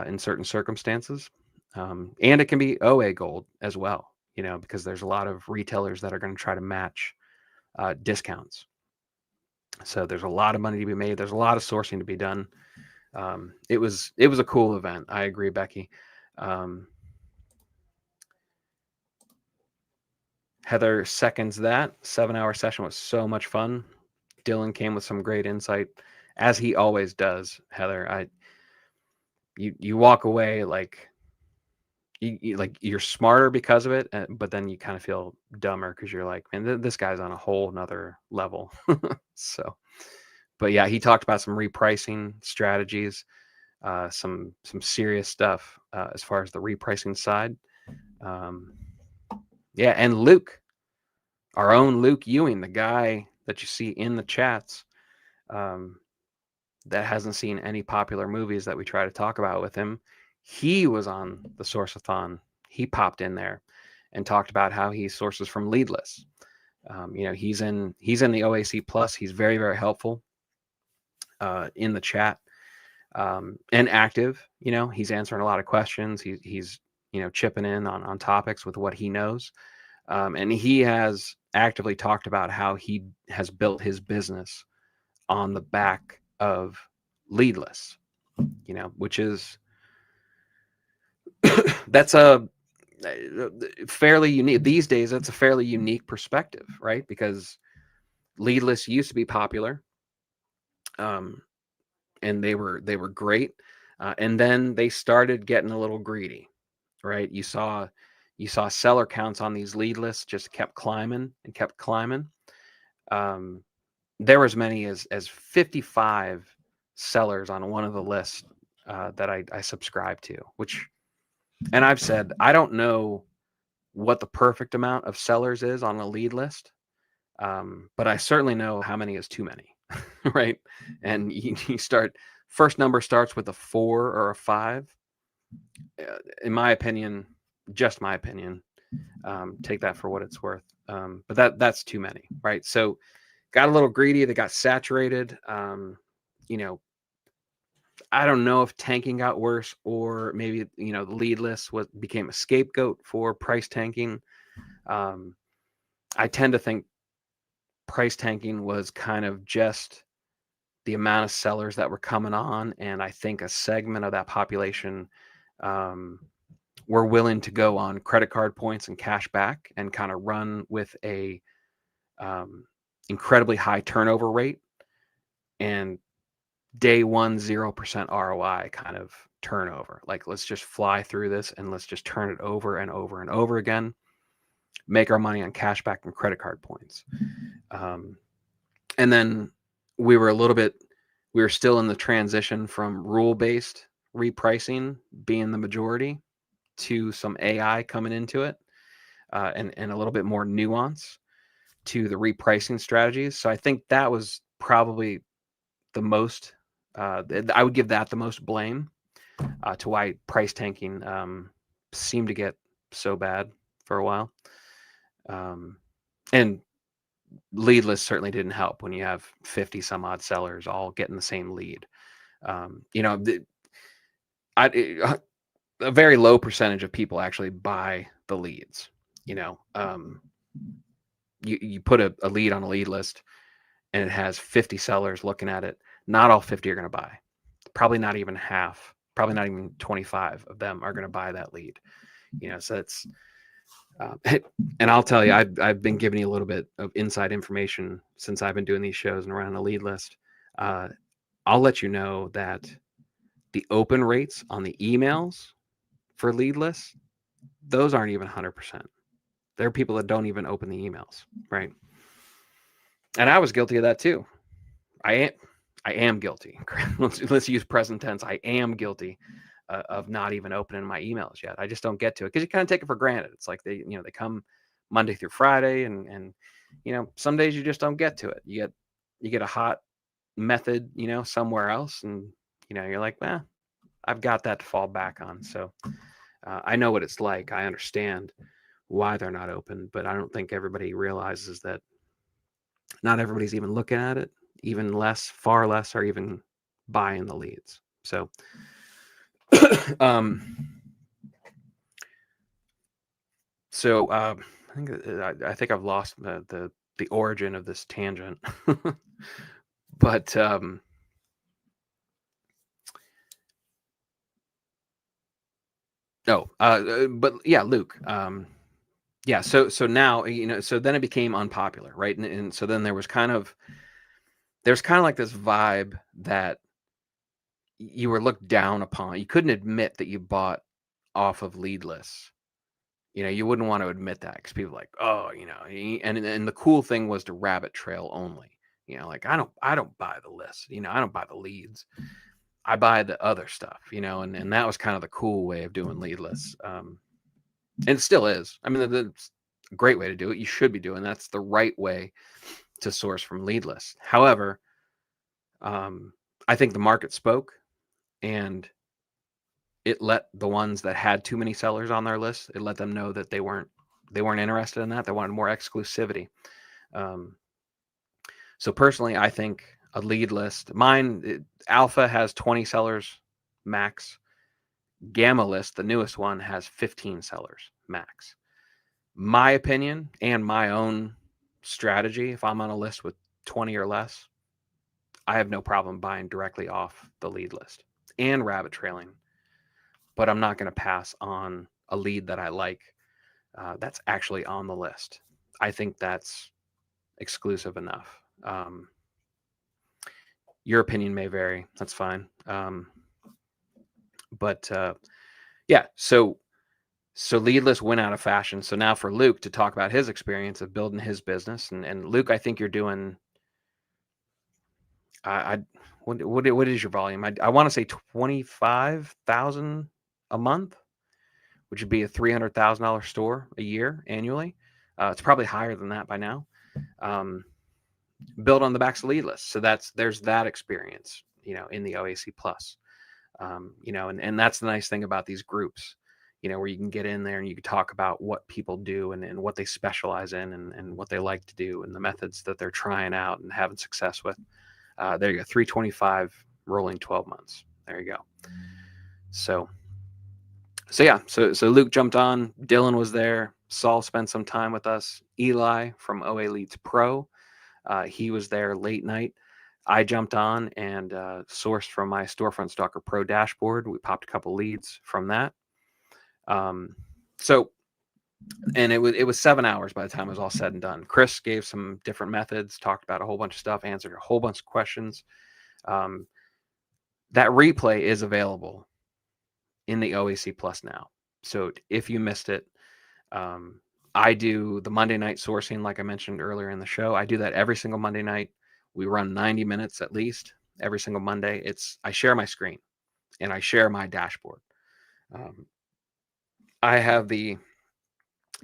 in certain circumstances. And it can be OA gold as well, you know, because there's a lot of retailers that are going to try to match discounts. So there's a lot of money to be made. There's a lot of sourcing to be done. It was a cool event. I agree, Becky. Heather seconds that. 7-hour session was so much fun. Dylan came with some great insight, as he always does. Heather, you walk away like you're smarter because of it, but then you kind of feel dumber because you're like, man, this guy's on a whole nother level. So, but yeah, he talked about some repricing strategies, some serious stuff as far as the repricing side. Yeah, and Luke, our own Luke Ewing, the guy that you see in the chats, that hasn't seen any popular movies that we try to talk about with him. He was on the Sourceathon. He popped in there and talked about how he sources from Leadless. You know, he's in the OAC Plus. He's very, very helpful in the chat and active. You know, he's answering a lot of questions. He's you know, chipping in on topics with what he knows. And he has actively talked about how he has built his business on the back of Leadless, you know, which is that's a fairly unique these days. That's a fairly unique perspective, right? Because Leadless used to be popular, and they were great, and then they started getting a little greedy, right? You saw seller counts on these lead lists just kept climbing and kept climbing. There were as many as 55 sellers on one of the lists that I subscribe to, which, and I've said, I don't know what the perfect amount of sellers is on a lead list, but I certainly know how many is too many, right? And you start, first number starts with a 4 or a 5. In my opinion, just my opinion, take that for what it's worth. But that's too many, right? So got a little greedy. They got saturated. You know, I don't know if tanking got worse or maybe, you know, the lead list became a scapegoat for price tanking. I tend to think price tanking was kind of just the amount of sellers that were coming on. And I think a segment of that population were willing to go on credit card points and cash back and kind of run with a incredibly high turnover rate and day one 0% ROI kind of turnover. Like, let's just fly through this and let's just turn it over and over and over again, make our money on cash back and credit card points. And then we were still in the transition from rule-based repricing being the majority to some AI coming into it, and a little bit more nuance to the repricing strategies. So I think that was probably the most, I would give that the most blame to why price tanking seemed to get so bad for a while. And leadless certainly didn't help when you have 50 some odd sellers all getting the same lead. You know, a very low percentage of people actually buy the leads. You know, you put a lead on a lead list and it has 50 sellers looking at it. Not all 50 are going to buy. Probably not even half. Probably not even 25 of them are going to buy that lead. You know, so it's, and I'll tell you, I've been giving you a little bit of inside information since I've been doing these shows and around a lead list. I'll let you know that the open rates on the emails for lead lists, those aren't even 100%. There are people that don't even open the emails, right? And I was guilty of that too. I am guilty. Let's use present tense. I am guilty of not even opening my emails yet. I just don't get to it because you kind of take it for granted. It's like they come Monday through Friday, and some days you just don't get to it. You get a hot method, somewhere else, and you're like, I've got that to fall back on. So I know what it's like. I understand why they're not open, but I don't think everybody realizes that not everybody's even looking at it, even less, far less, are even buying the leads. So I think I've lost the origin of this tangent. But but yeah, Luke. Yeah, so now, so then it became unpopular, right? And so then there's kind of like this vibe that you were looked down upon. You couldn't admit that you bought off of lead lists. You wouldn't want to admit that because people are like, oh, and the cool thing was to rabbit trail only. Like I don't buy the list. I don't buy the leads. I buy the other stuff. And that was kind of the cool way of doing lead lists. And it still is. I mean, that's a great way to do it. You should be doing that's the right way to source from lead lists. However, I think the market spoke, and it let the ones that had too many sellers on their list, it let them know that they weren't interested in that. They wanted more exclusivity. So personally, I think a lead list, Alpha has 20 sellers max. Gamma list, the newest one, has 15 sellers max. My opinion and my own strategy, if I'm on a list with 20 or less, I have no problem buying directly off the lead list and rabbit trailing, but I'm not going to pass on a lead that I like that's actually on the list. I think that's exclusive enough. Your opinion may vary. That's fine. But yeah, so lead list went out of fashion. So now for Luke to talk about his experience of building his business, and Luke, I think you're doing. What is your volume? I want to say 25,000 a month, which would be a $300,000 store a year annually. It's probably higher than that by now. Built on the backs of lead lists. So there's that experience, in the OAC Plus. And that's the nice thing about these groups, where you can get in there and you can talk about what people do and what they specialize in and what they like to do and the methods that they're trying out and having success with. There you go, 325 rolling 12 months. There you go. So yeah, so Luke jumped on. Dylan was there. Saul spent some time with us. Eli from OA Leads Pro, he was there late night. I jumped on and sourced from my Storefront Stalker Pro dashboard. We popped a couple leads from that. And it was 7 hours by the time it was all said and done. Chris gave some different methods, talked about a whole bunch of stuff, answered a whole bunch of questions. That replay is available in the OAC Plus now. So if you missed it, I do the Monday night sourcing, like I mentioned earlier in the show. I do that every single Monday night. We run 90 minutes at least every single Monday. I share my screen and I share my dashboard. I have the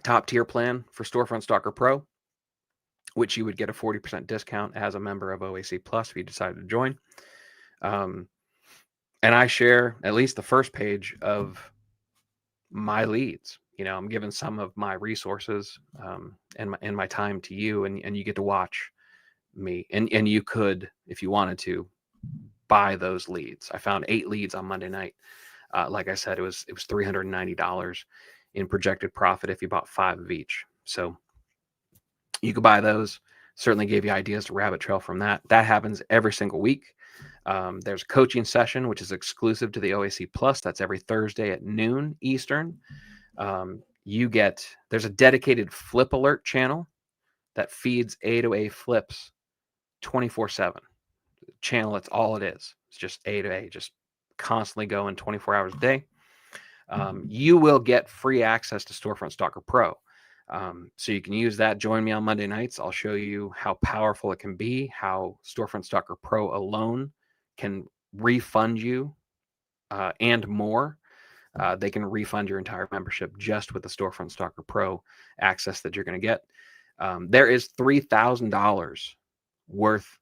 top tier plan for Storefront Stalker Pro, which you would get a 40% discount as a member of OAC Plus if you decided to join. And I share at least the first page of my leads. I'm giving some of my resources and my time to you, and you get to watch me. And you could, if you wanted to, buy those leads. I found 8 leads on Monday night. Like I said, it was $390 in projected profit if you bought 5 of each. So you could buy those. Certainly gave you ideas to rabbit trail from that. That happens every single week. There's a coaching session, which is exclusive to the OAC Plus. That's every Thursday at noon Eastern. There's a dedicated flip alert channel that feeds A to A flips 24/7. Channel, that's all it is. It's just A to A, just constantly going 24 hours a day. You will get free access to Storefront Stalker Pro. So you can use that. Join me on Monday nights. I'll show you how powerful it can be, how Storefront Stalker Pro alone can refund you and more, they can refund your entire membership just with the Storefront Stalker Pro access that you're going to get. There is $3,000 worth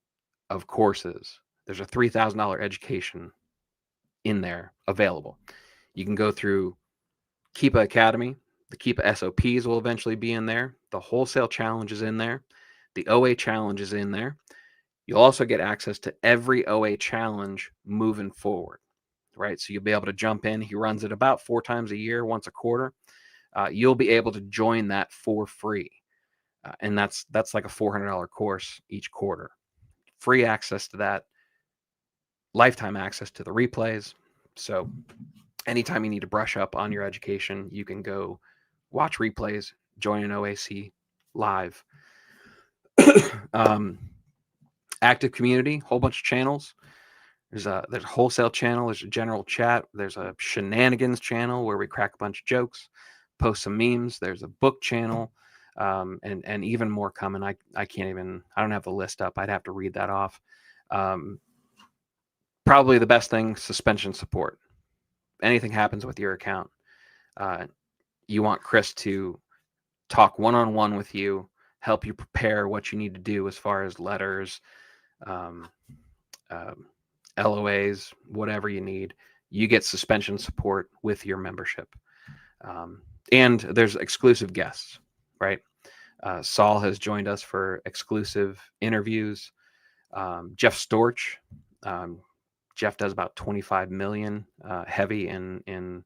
of courses. There's a $3,000 education in there available. You can go through Keepa Academy. The Keepa SOPs will eventually be in there. The Wholesale Challenge is in there. The OA Challenge is in there. You'll also get access to every OA challenge moving forward, right? So you'll be able to jump in. He runs it about 4 times a year, once a quarter. You'll be able to join that for free. And that's like a $400 course each quarter. Free access to that, lifetime access to the replays. So anytime you need to brush up on your education, you can go watch replays, join an OAC live. Active community, whole bunch of channels. There's a wholesale channel. There's a general chat. There's a shenanigans channel where we crack a bunch of jokes, post some memes. There's a book channel, and even more coming. I don't have the list up. I'd have to read that off. Probably the best thing, suspension support. Anything happens with your account, you want Chris to talk one-on-one with you, help you prepare what you need to do as far as letters, LOAs, whatever you need. You get suspension support with your membership. And there's exclusive guests, right? Saul has joined us for exclusive interviews. Jeff Storch. Jeff does about 25 million heavy in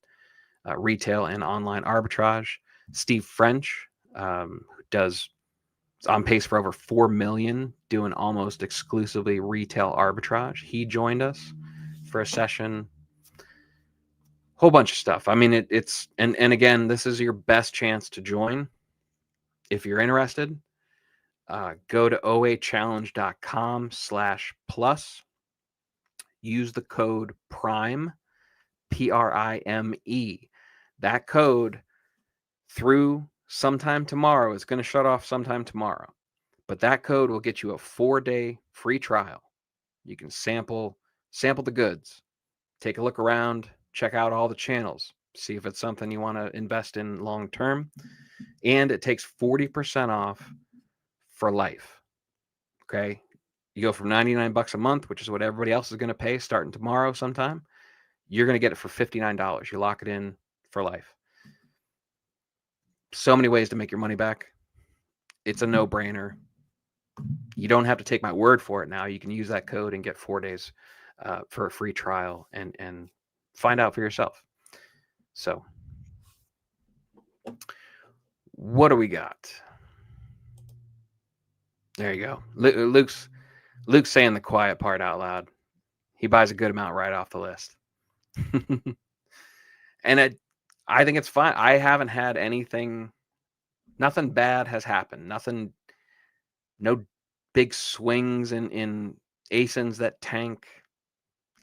retail and online arbitrage. Steve French, who does on pace for over 4 million doing almost exclusively retail arbitrage. He joined us for a session. Whole bunch of stuff. I mean, it's again, this is your best chance to join. If you're interested, go to oachallenge.com/plus. Use the code PRIME, PRIME. That code through sometime tomorrow. It's going to shut off sometime tomorrow. But that code will get you a 4-day free trial. You can sample the goods, take a look around, check out all the channels, see if it's something you want to invest in long term. And it takes 40% off for life. Okay. You go from $99 a month, which is what everybody else is going to pay starting tomorrow sometime. You're going to get it for $59. You lock it in for life. So many ways to make your money back. It's a no-brainer. You don't have to take my word for it now. You can use that code and get 4 days for a free trial and find out for yourself. So what do we got? There you go. Luke's saying the quiet part out loud. He buys a good amount right off the list. And I think it's fine. I haven't had nothing bad has happened. No big swings in ASINs that tank.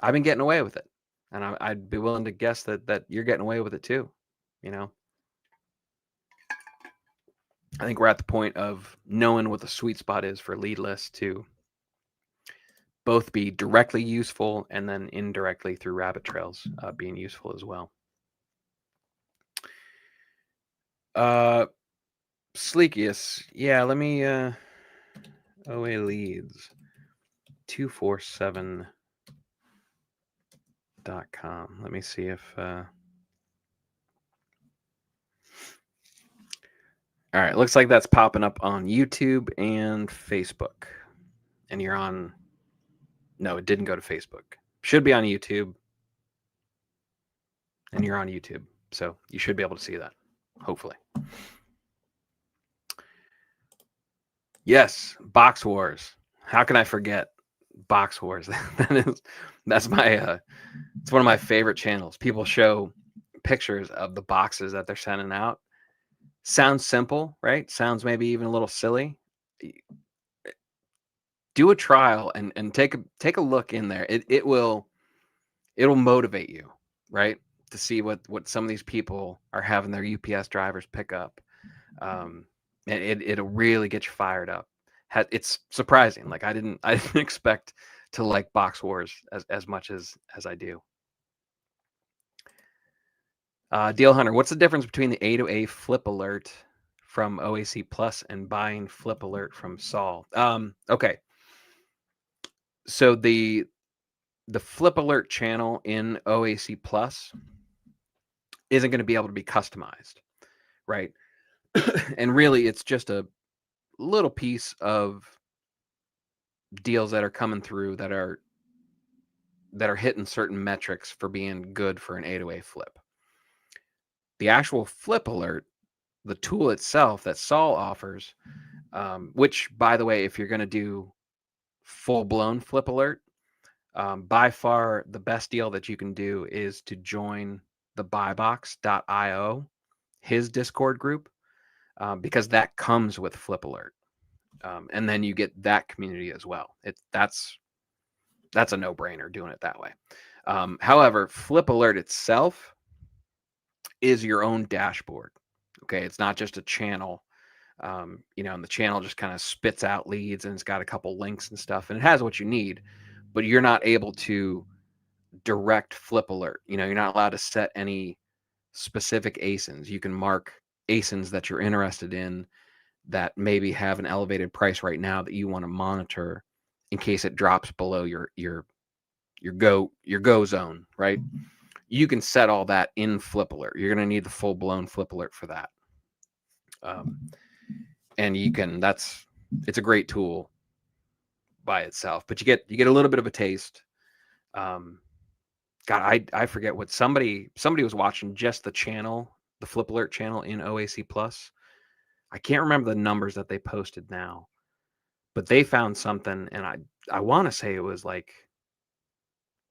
I've been getting away with it. And I'd be willing to guess that you're getting away with it too. You know, I think we're at the point of knowing what the sweet spot is for lead lists to both be directly useful and then indirectly through rabbit trails being useful as well. Sleekius, yeah, let me OA leads 247.com. Let me see if all right, looks like that's popping up on YouTube and Facebook. And you're on... No, it didn't go to Facebook. Should be on YouTube. And you're on YouTube. So you should be able to see that, hopefully. Yes, Box Wars. How can I forget Box Wars? That's my it's one of my favorite channels. People show pictures of the boxes that they're sending out. Sounds simple, right? Sounds maybe even a little silly. Do a trial and take a look in there. It'll motivate you, right? To see what some of these people are having their UPS drivers pick up. It'll really get you fired up. It's surprising. Like I didn't expect to like Box Wars as much as I do. Deal Hunter, what's the difference between the A2A flip alert from OAC Plus and buying flip alert from Sol? Okay. So the flip alert channel in OAC Plus isn't going to be able to be customized, right? And really, it's just a little piece of deals that are coming through that are hitting certain metrics for being good for an A2A flip. The actual flip alert, the tool itself that Sol offers, which, by the way, if you're going to do full-blown flip alert, by far the best deal that you can do is to join the buybox.io, his Discord group, because that comes with flip alert, and then you get that community as well. That's a no-brainer doing it that way. However, flip alert itself is your own dashboard. Okay, it's not just a channel. And the channel just kind of spits out leads, and it's got a couple links and stuff, and it has what you need, but you're not able to direct flip alert. You're not allowed to set any specific ASINs. You can mark ASINs that you're interested in that maybe have an elevated price right now that you want to monitor in case it drops below your go zone, right? You can set all that in flip alert. You're going to need the full-blown flip alert for that. And it's a great tool by itself, but you get a little bit of a taste. God, I forget what somebody was watching just the channel, the flip alert channel in OAC Plus. I can't remember the numbers that they posted now, but they found something, and I want to say it was like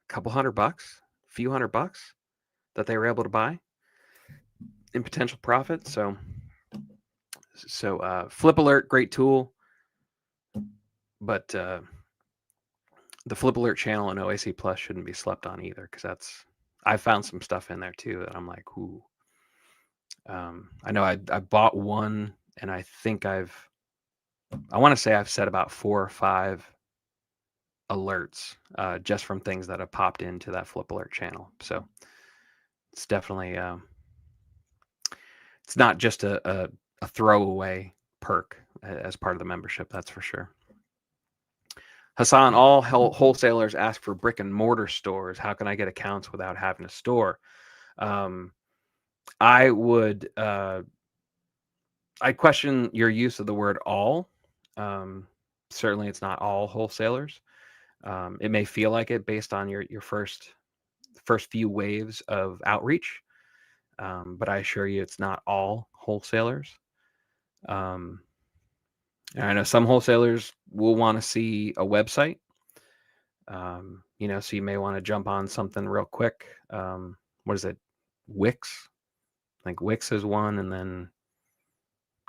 a couple $100, a few $100 that they were able to buy in potential profit. So flip alert, great tool, but the flip alert channel in OAC Plus shouldn't be slept on either, because I found some stuff in there too that I'm like, ooh. I know I bought one, and I think I want to say I've set about 4 or 5 alerts just from things that have popped into that flip alert channel. So it's definitely it's not just a throwaway perk as part of the membership, that's for sure. Hassan, all wholesalers ask for brick and mortar stores. How can I get accounts without having a store? I would I question your use of the word all. Certainly it's not all wholesalers. It may feel like it based on your first few waves of outreach, but I assure you it's not all wholesalers. I know some wholesalers will want to see a website, so you may want to jump on something real quick. What is it? Wix? I think Wix is one, and then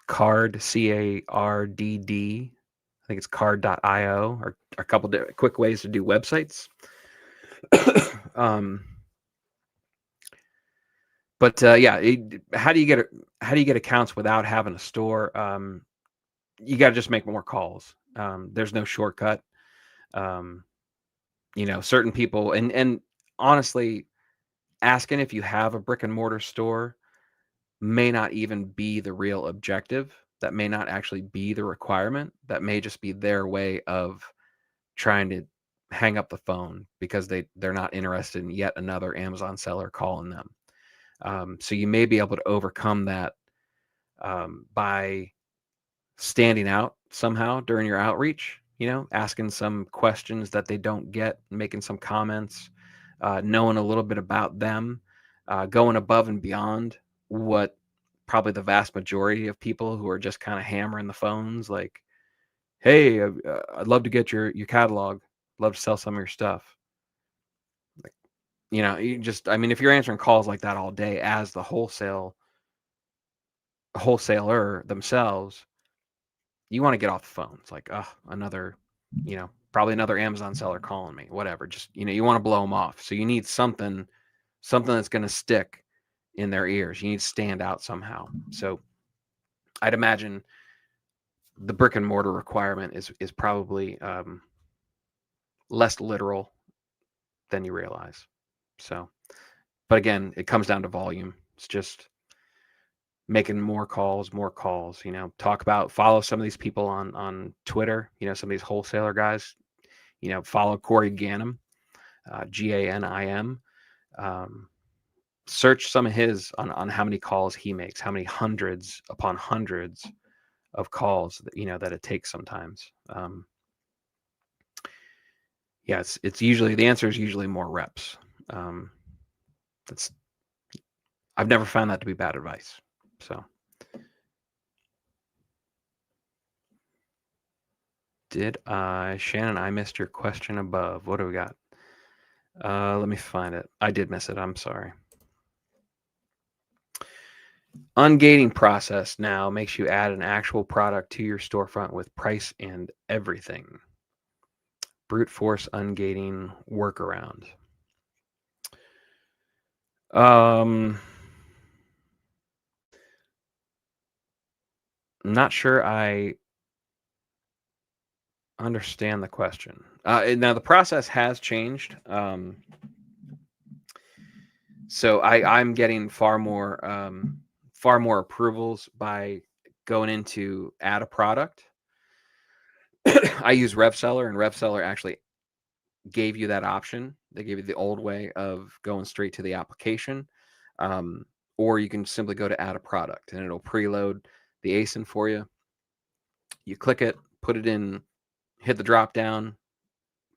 Card, CARDD. I think it's card.io, or a couple of quick ways to do websites. But how do you get accounts without having a store? You got to just make more calls. There's no shortcut. Certain people, and honestly, asking if you have a brick and mortar store may not even be the real objective. That may not actually be the requirement. That may just be their way of trying to hang up the phone because they're not interested in yet another Amazon seller calling them. So you may be able to overcome that by standing out somehow during your outreach, asking some questions that they don't get, making some comments, knowing a little bit about them, going above and beyond what probably the vast majority of people who are just kind of hammering the phones, like, hey, I'd love to get your catalog, love to sell some of your stuff. Like, if you're answering calls like that all day as the wholesaler themselves, you want to get off the phone. It's like, another, probably another Amazon seller calling me, whatever. Just, you want to blow them off. So you need something that's going to stick in their ears. You need to stand out somehow. So I'd imagine the brick and mortar requirement is probably less literal than you realize. So, but again, it comes down to volume. It's just making more calls, follow some of these people on Twitter, some of these wholesaler guys, follow Corey Ganim, Ganim. Search some of his on how many calls he makes, how many hundreds upon hundreds of calls that it takes sometimes. It's usually, the answer is usually more reps. I've never found that to be bad advice. So Shannon, I missed your question above. What do we got? Let me find it. I did miss it. I'm sorry. Ungating process now makes you add an actual product to your storefront with price and everything. Brute force ungating workaround. I'm not sure I understand the question. Now the process has changed. So I'm getting far more approvals by going into add a product. I use RevSeller, and RevSeller actually gave you that option. They gave you the old way of going straight to the application, or you can simply go to add a product, and it'll preload the ASIN for you. You click it, put it in, hit the drop down,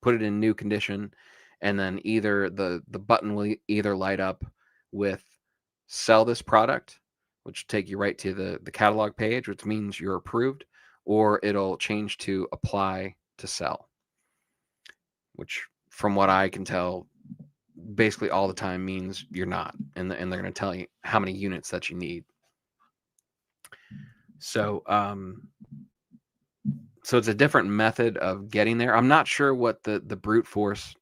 put it in new condition, and then either the button will either light up with sell this product, which will take you right to the catalog page, which means you're approved, or it'll change to apply to sell, which from what I can tell, basically all the time means you're not, and they're going to tell you how many units that you need. So it's a different method of getting there. I'm not sure what the brute force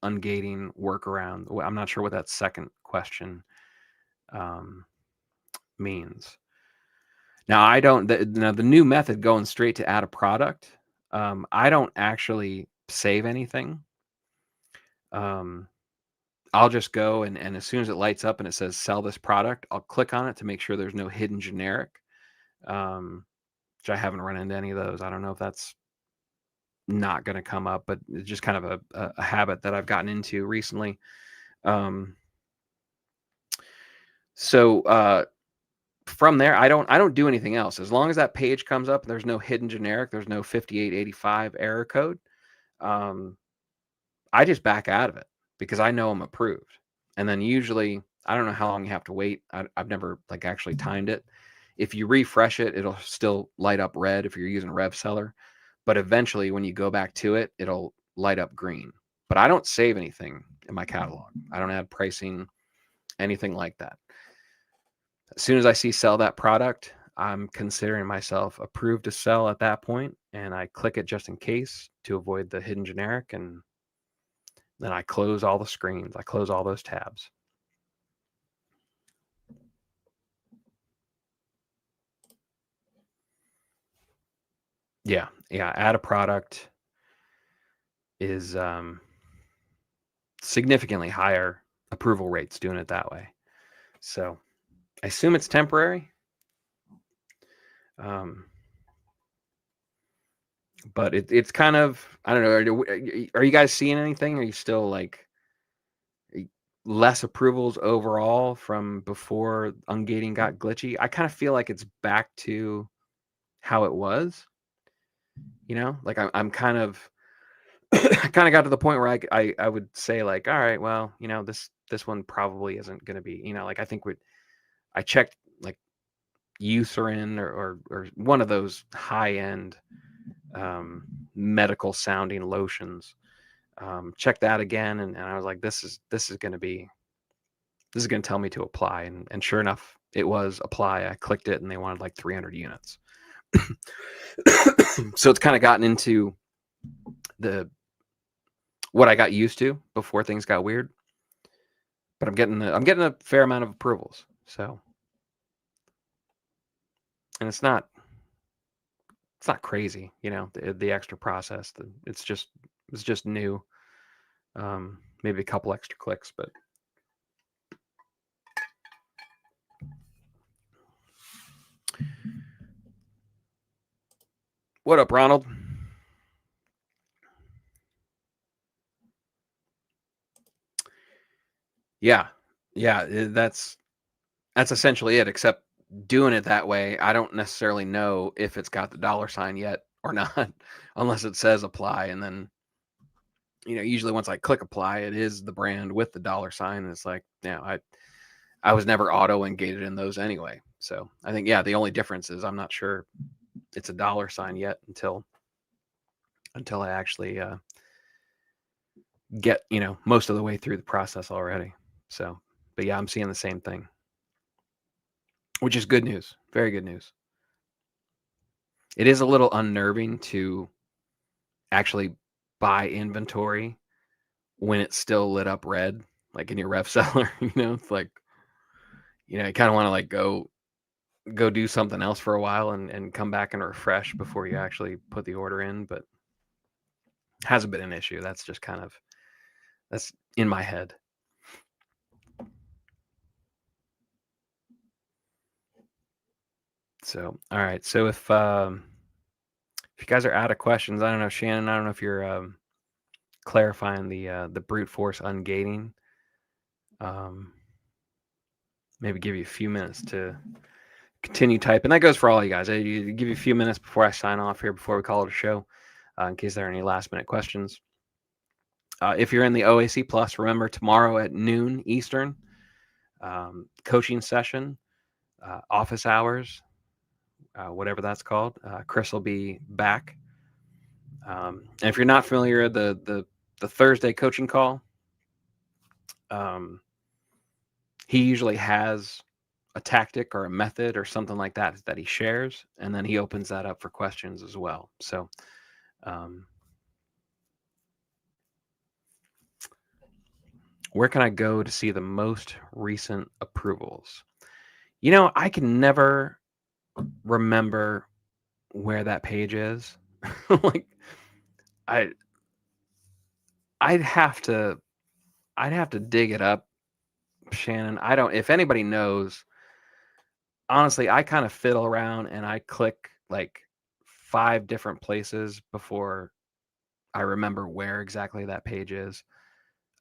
ungating workaround, I'm not sure what that second question means. Now the new method going straight to add a product, I don't actually save anything. I'll just go and as soon as it lights up and it says sell this product, I'll click on it to make sure there's no hidden generic, which I haven't run into any of those. I don't know if that's not going to come up, but it's just kind of a habit that I've gotten into recently. So from there, I don't do anything else. As long as that page comes up and there's no hidden generic, there's no 5885 error code, I just back out of it because I know I'm approved. And then usually, I don't know how long you have to wait. I've never actually timed it. If you refresh it, it'll still light up red if you're using RevSeller. But eventually, when you go back to it, it'll light up green. But I don't save anything in my catalog. I don't add pricing, anything like that. As soon as I see sell that product, I'm considering myself approved to sell at that point, and I click it just in case to avoid the hidden generic, and then I close all the screens. I close all those tabs. Yeah, add a product is significantly higher approval rates doing it that way. So I assume it's temporary. But it's kind of, I don't know, are you guys seeing anything? Are you still less approvals overall from before ungating got glitchy? I kind of feel like it's back to how it was. I'm kind of I kind of got to the point where I would say all right, well, this one probably isn't going to be, I think I checked Eucerin or one of those high end medical sounding lotions. Check that again, and I was like, this is going to tell me to apply, and sure enough, it was apply. I clicked it, and they wanted 300 units. So it's kind of gotten into what I got used to before things got weird. But I'm getting a fair amount of approvals. So, and it's not crazy, the extra process. It's just new. Maybe a couple extra clicks, but What up, Ronald? Yeah, that's essentially it. Except doing it that way, I don't necessarily know if it's got the dollar sign yet or not, unless it says apply, and then usually once I click apply, it is the brand with the dollar sign. And it's like, I was never auto engaged in those anyway. So I think the only difference is I'm not sure it's a dollar sign yet until I actually get most of the way through the process already. So, but I'm seeing the same thing, which is good news. Very good news. It is a little unnerving to actually buy inventory when it's still lit up red, like in your ref seller. It's like, you kind of want to like go do something else for a while and come back and refresh before you actually put the order in. But it hasn't been an issue. That's just that's in my head. So, all right. So if you guys are out of questions, I don't know, Shannon, I don't know if you're clarifying the brute force ungating. Maybe give you a few minutes to continue typing. That goes for all you guys. I give you a few minutes before I sign off here, before we call it a show, in case there are any last minute questions. If you're in the OAC Plus, remember tomorrow at noon Eastern, coaching session, office hours, whatever that's called. Chris will be back. And if you're not familiar, the Thursday coaching call, he usually has a tactic or a method or something like that he shares, and then he opens that up for questions as well. So where can I go to see the most recent approvals? I can never remember where that page is. Like I'd have to dig it up, Shannon. I don't, if anybody knows, honestly, I kind of fiddle around and I click like 5 different places before I remember where exactly that page is.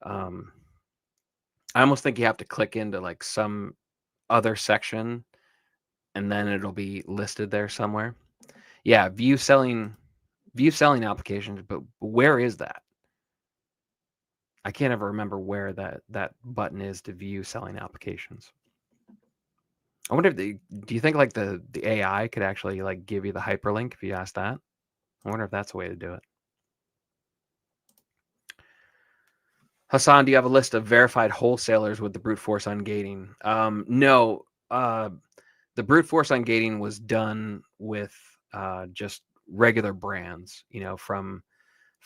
I almost think you have to click into like some other section and then it'll be listed there somewhere. Yeah, view selling applications, but where is that? I can't ever remember where that button is to view selling applications. I wonder if do you think like the AI could actually like give you the hyperlink if you ask that? I wonder if that's a way to do it. Hassan, do you have a list of verified wholesalers with the brute force ungating? No. The brute force ungating was done with just regular brands, from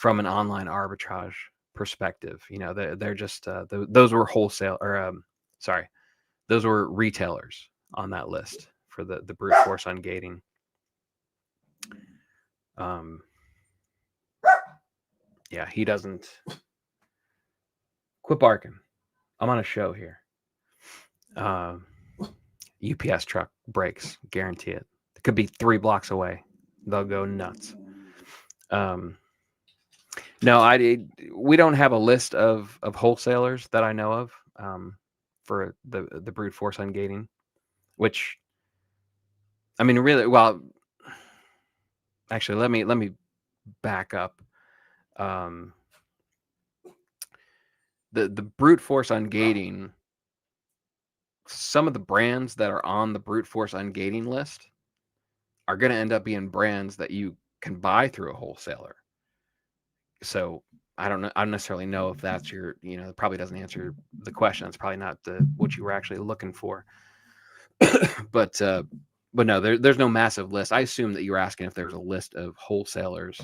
an online arbitrage perspective. They're just those were wholesale or those were retailers on that list for the brute force ungating. Yeah, he doesn't. Quit barking. I'm on a show here. UPS truck breaks, guarantee it. It could be 3 blocks away. They'll go nuts. No, we don't have a list of wholesalers that I know of for the brute force ungating, which I mean, really, well, actually, let me back up. The brute force ungating, some of the brands that are on the brute force ungating list are going to end up being brands that you can buy through a wholesaler. So I don't necessarily know if that's your, it probably doesn't answer the question. It's probably not what you were actually looking for. But no, there's no massive list. I assume that you were asking if there's a list of wholesalers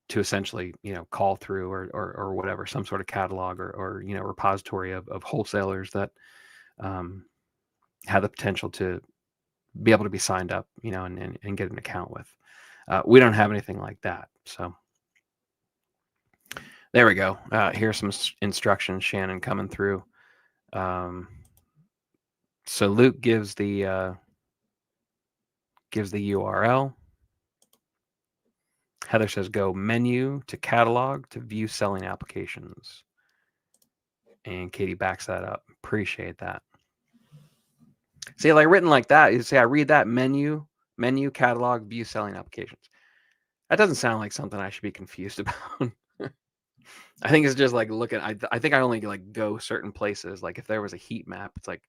to essentially, call through or whatever, some sort of catalog or repository of wholesalers that have the potential to be able to be signed up, and get an account with. We don't have anything like that. So there we go. Here's some instructions, Shannon, coming through. So Luke gives the gives the URL. Heather says, go menu to catalog to view selling applications. And Katie backs that up. Appreciate that. See, like written like that, you say, I read that menu, catalog, view selling applications. That doesn't sound like something I should be confused about. I think it's just like looking, I think I only like go certain places. Like if there was a heat map, it's like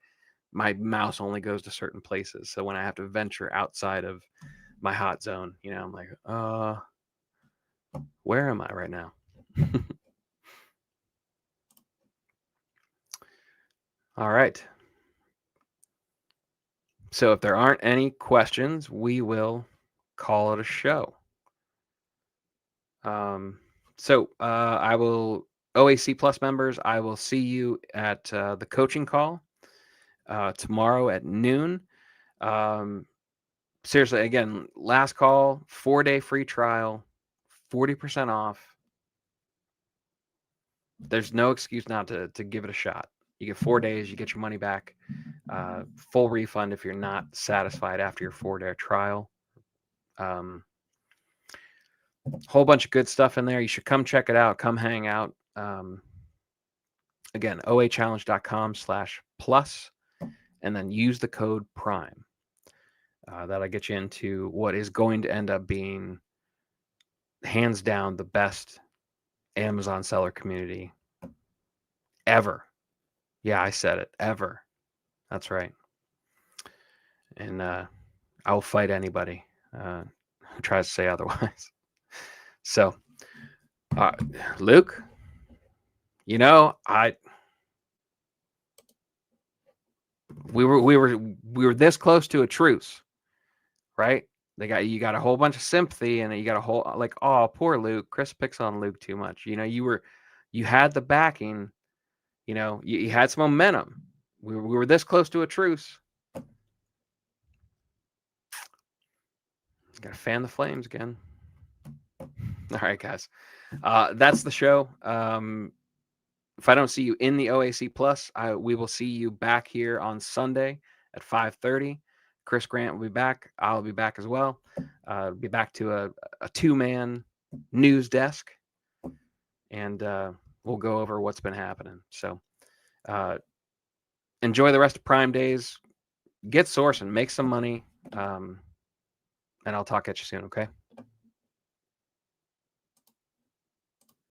my mouse only goes to certain places. So when I have to venture outside of my hot zone, you know, I'm like, where am I right now? All right. So if there aren't any questions, we will call it a show. I will, OAC Plus members, I will see you at the coaching call tomorrow at noon. Seriously, again, last call, 4-day free trial, 40% off. There's no excuse not to give it a shot. You get 4 days, you get your money back, full refund if you're not satisfied after your 4-day trial. Whole bunch of good stuff in there. You should come check it out. Come hang out. Again, oachallenge.com/plus, and then use the code PRIME. That'll get you into what is going to end up being hands down the best Amazon seller community ever. Yeah, I said it, ever. That's right. And I will fight anybody who tries to say otherwise. So, Luke, you know, we were this close to a truce, right? You got a whole bunch of sympathy, and you got a whole like, oh, poor Luke. Chris picks on Luke too much. You know, you had the backing. You know, you had some momentum. We were this close to a truce. Got to fan the flames again. All right, guys. That's the show. If I don't see you in the OAC Plus, we will see you back here on Sunday at 5:30. Chris Grant will be back. I'll be back as well. Be back to a 2-man news desk, and we'll go over what's been happening. So enjoy the rest of Prime Days. Get sourcing, make some money, and I'll talk at you soon, okay?